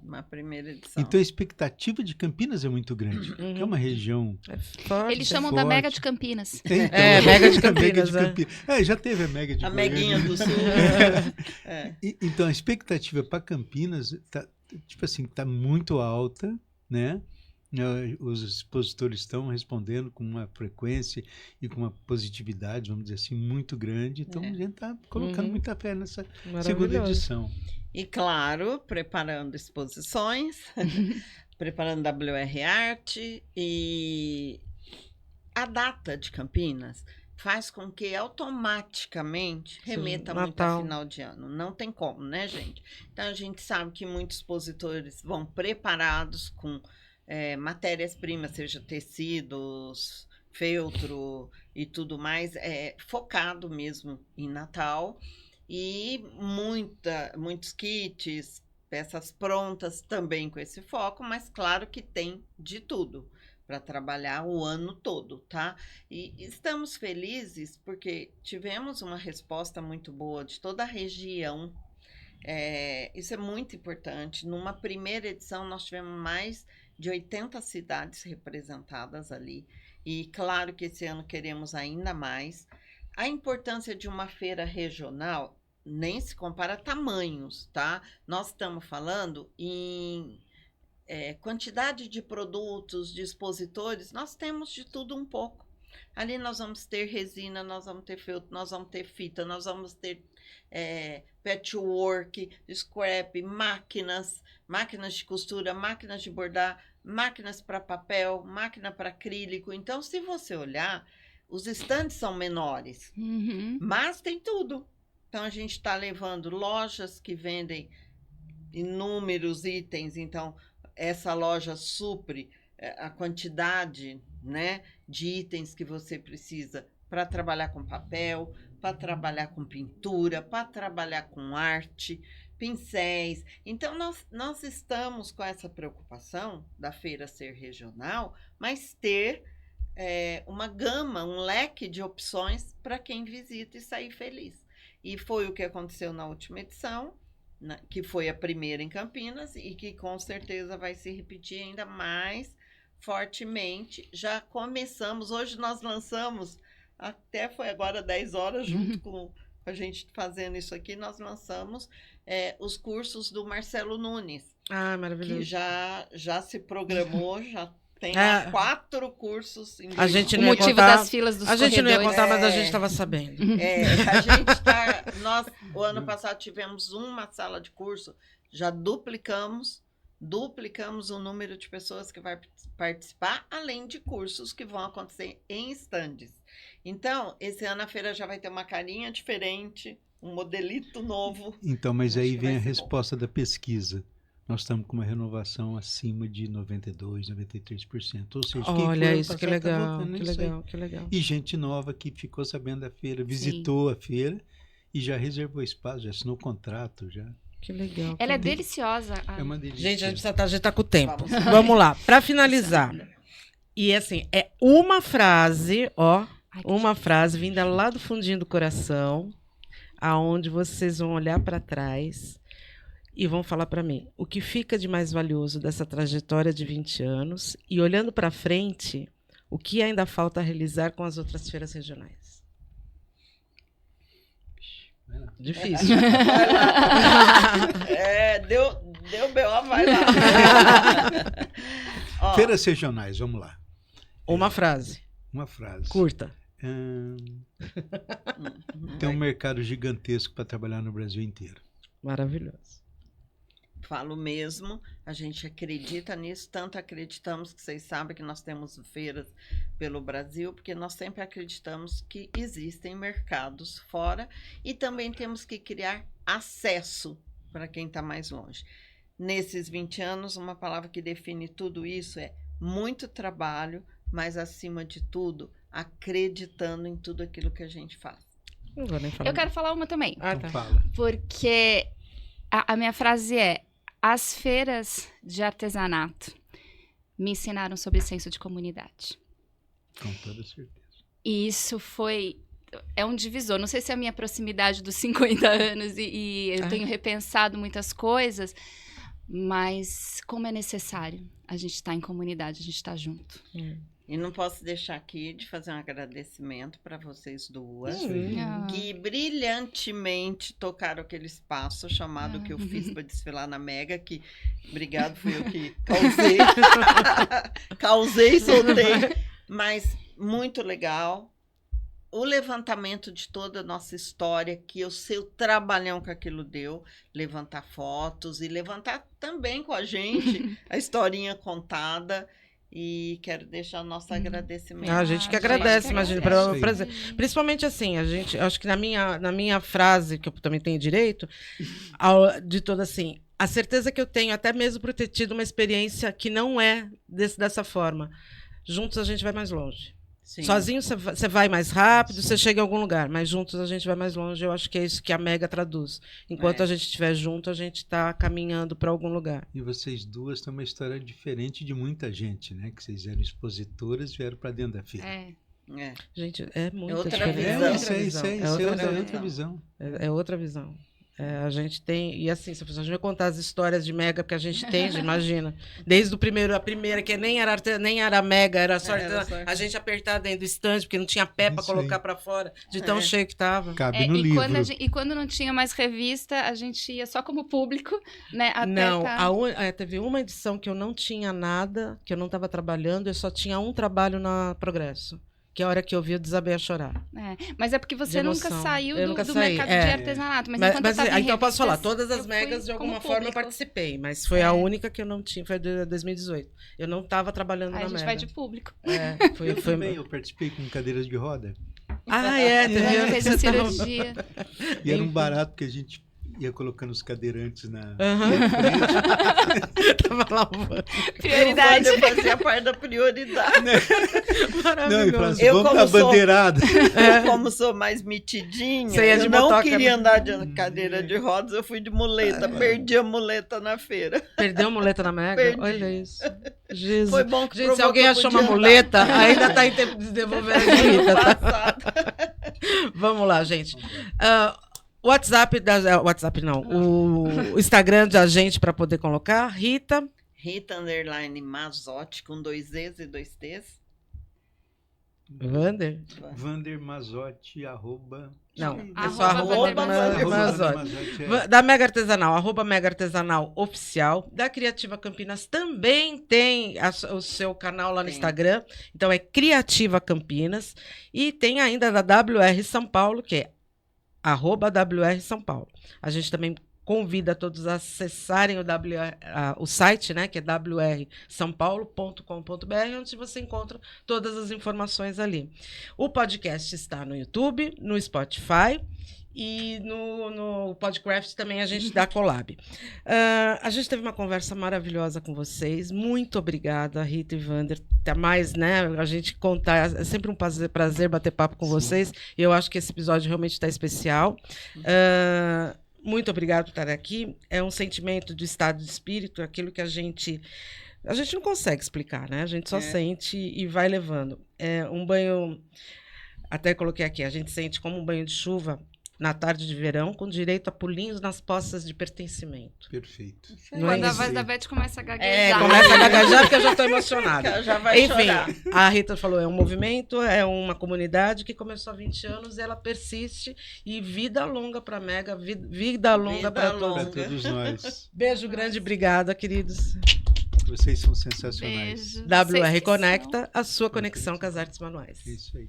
Então a expectativa de Campinas é muito grande, porque é uma região forte. Eles chamam da Mega de Campinas. Então, Mega de Campinas. Já teve a Mega de a Meguinha do Sul. Então a expectativa para Campinas tá muito alta, né? Os expositores estão respondendo com uma frequência e com uma positividade, vamos dizer assim, muito grande. Então, a gente está colocando muita fé nessa segunda edição. E, claro, preparando exposições, preparando WR Arte, e a data de Campinas faz com que automaticamente remeta muito ao final de ano. Não tem como, né, gente? Então, a gente sabe que muitos expositores vão preparados com matérias-primas, seja tecidos, feltro e tudo mais, focado mesmo em Natal, e muitos kits, peças prontas também com esse foco, mas claro que tem de tudo para trabalhar o ano todo, tá? E estamos felizes porque tivemos uma resposta muito boa de toda a região. Isso é muito importante. Numa primeira edição, nós tivemos mais de 80 cidades representadas ali. E claro que esse ano queremos ainda mais. A importância de uma feira regional nem se compara a tamanhos, tá? Nós estamos falando em quantidade de produtos, de expositores, nós temos de tudo um pouco. Ali nós vamos ter resina, nós vamos ter feltro, nós vamos ter fita, nós vamos ter patchwork, scrap, máquinas de costura, máquinas de bordar, máquinas para papel, máquina para acrílico. Então, se você olhar, os estandes são menores, mas tem tudo. Então, a gente está levando lojas que vendem inúmeros itens. Então, essa loja supre a quantidade, né, de itens que você precisa para trabalhar com papel, para trabalhar com pintura, para trabalhar com arte, pincéis. Então, nós estamos com essa preocupação da feira ser regional, mas ter uma gama, um leque de opções para quem visita e sair feliz. E foi o que aconteceu na última edição, que foi a primeira em Campinas e que com certeza vai se repetir ainda mais fortemente. Já começamos, hoje nós lançamos, até foi agora 10 horas, junto com a gente fazendo isso aqui, nós lançamos os cursos do Marcelo Nunes. Ah, maravilhoso. Que já se programou, já tem 4 cursos. A gente não o motivo contar, das filas dos a gente corredores. não ia contar, mas a gente estava sabendo. A gente está... Nós, o ano passado, tivemos uma sala de curso, já duplicamos o número de pessoas que vai participar, além de cursos que vão acontecer em estandes. Então, esse ano a feira já vai ter uma carinha diferente, um modelito novo. Então, mas aí vem a resposta da pesquisa. Nós estamos com uma renovação acima de 92%, 93%. Ou seja, olha isso, que legal, que legal. E gente nova que ficou sabendo da feira, visitou a feira e já reservou espaço, já assinou o contrato, já. Que legal. Ela é deliciosa. É uma delícia. Gente, a gente tá com o tempo. Vamos lá, para finalizar. E assim, é uma frase, uma frase vinda lá do fundinho do coração, aonde vocês vão olhar para trás. e vão falar para mim o que fica de mais valioso dessa trajetória de 20 anos e, olhando para frente, o que ainda falta realizar com as outras feiras regionais. Difícil. Vai lá. Deu B.O., vai lá. Ó, Feiras regionais, vamos lá. Uma frase Uma frase. curta. Tem um mercado gigantesco para trabalhar no Brasil inteiro. Maravilhoso. Falo mesmo, a gente acredita nisso, tanto acreditamos que vocês sabem que nós temos feiras pelo Brasil, porque nós sempre acreditamos que existem mercados fora e também temos que criar acesso para quem está mais longe. Nesses 20 anos, uma palavra que define tudo isso é muito trabalho, mas acima de tudo, acreditando em tudo aquilo que a gente faz. Não vou nem falar. Eu quero falar uma também. Ah, Então tá. fala. Porque a minha frase é: as feiras de artesanato me ensinaram sobre senso de comunidade. Com toda certeza. E isso é um divisor. Não sei se é a minha proximidade dos 50 anos e eu tenho repensado muitas coisas, mas como é necessário a gente estar em comunidade, a gente estar junto. E não posso deixar aqui de fazer um agradecimento para vocês duas, Ah. que brilhantemente tocaram aquele espaço chamado que eu fiz para desfilar na Mega, que, obrigado, fui eu que causei. Causei, soltei. Mas muito legal. O levantamento de toda a nossa história, que eu sei o trabalhão que aquilo deu, levantar fotos e levantar também com a gente a historinha contada. E quero deixar o nosso agradecimento. A gente que Ah, agradece, gente, imagina, agradece. principalmente assim, a gente, acho que na minha frase, que eu também tenho direito, de toda assim, a certeza que eu tenho, até mesmo por ter tido uma experiência que não é dessa forma, juntos a gente vai mais longe. Sim. Sozinho você vai mais rápido, você chega em algum lugar, mas juntos a gente vai mais longe. Eu acho que é isso que a Mega traduz. Enquanto a gente estiver junto, a gente está caminhando para algum lugar. E vocês duas têm uma história diferente de muita gente, né? Que vocês eram expositoras e vieram para dentro da feira. É. É. Gente, é muito outra diferente. visão. É outra visão. É outra visão. É outra visão. A gente tem, e assim, se a gente vai contar as histórias de Mega que a gente tem, imagina, desde a primeira, que nem era Mega, era só, a gente apertar dentro do estande, porque não tinha pé para colocar para fora, de tão cheio que tava. Cabe no livro. Quando não tinha mais revista, a gente ia só como público, né? Até Não, teve uma edição que eu não tinha nada, que eu não estava trabalhando, eu só tinha um trabalho na Progresso. Que a hora que eu vi, eu desabei a chorar. Mas é porque você nunca saiu do saí, mercado de artesanato. Mas enquanto eu tava em então eu posso falar, revistas, todas as eu megas, fui de alguma como forma, eu público. participei. Mas foi a única que eu não tinha, foi de 2018. Eu não estava trabalhando Aí na a gente Mega. vai de público. Eu também, eu participei com cadeiras de roda. Teve ano que Fez você a tava- cirurgia. E era um barato porque a gente ia colocando os cadeirantes na Aham. frente. Tava lá um Prioridade. Eu fazia parte da prioridade. Não, e falava maravilhoso. assim, Eu, vamos como na sou- bandeirada. Eu, como sou mais mitidinha, Você ia de eu não motoca, queria né? andar de cadeira de rodas, eu fui de muleta, perdi a muleta na feira. Perdeu a muleta na Mega? Perdi. Olha isso. Jesus. Foi bom que Gente, provou se alguém que eu achou podia uma andar. muleta, ainda tá em tempo de devolver a Rita, tá? Passado. Vamos lá, gente. WhatsApp não. O Instagram da gente para poder colocar. Rita. Rita _Mazotti com 2 Z's e 2 T's. Vander. Vander Mazotti, arroba... Não, é Arroba só arroba Vander Mazotti. Mazotti, Da Mega Artesanal, arroba Mega Artesanal Oficial. Da Criativa Campinas também tem o seu canal lá no Tem. Instagram. Então é Criativa Campinas. E tem ainda da WR São Paulo, que é arroba WR São Paulo. A gente também convida todos a acessarem o site, né, que é wrsaopaulo.com.br, onde você encontra todas as informações ali. O podcast está no YouTube, no Spotify e no Podcraft também a gente dá collab. A gente teve uma conversa maravilhosa com vocês. Muito obrigada, Rita e Vander. Até mais, né? A gente contar. É sempre um prazer bater papo com vocês. E eu acho que esse episódio realmente está especial. Muito obrigada por estar aqui. É um sentimento de estado de espírito, aquilo que a gente não consegue explicar, né? A gente só sente e vai levando. É um banho, até coloquei aqui, a gente sente como um banho de chuva na tarde de verão, com direito a pulinhos nas poças de pertencimento. Perfeito. Não é Quando a isso? voz da Beth começa a gaguejar. Começa a gaguejar porque eu já estou emocionada. Já vai Enfim, chorar. a Rita falou, é um movimento, é uma comunidade que começou há 20 anos, ela persiste e vida longa para a Mega, vida longa para Para todos. todos nós. Beijo grande, obrigada, queridos. Vocês são sensacionais. Beijo. WR Vocês que Conecta, a sua conexão com as artes manuais. É isso aí.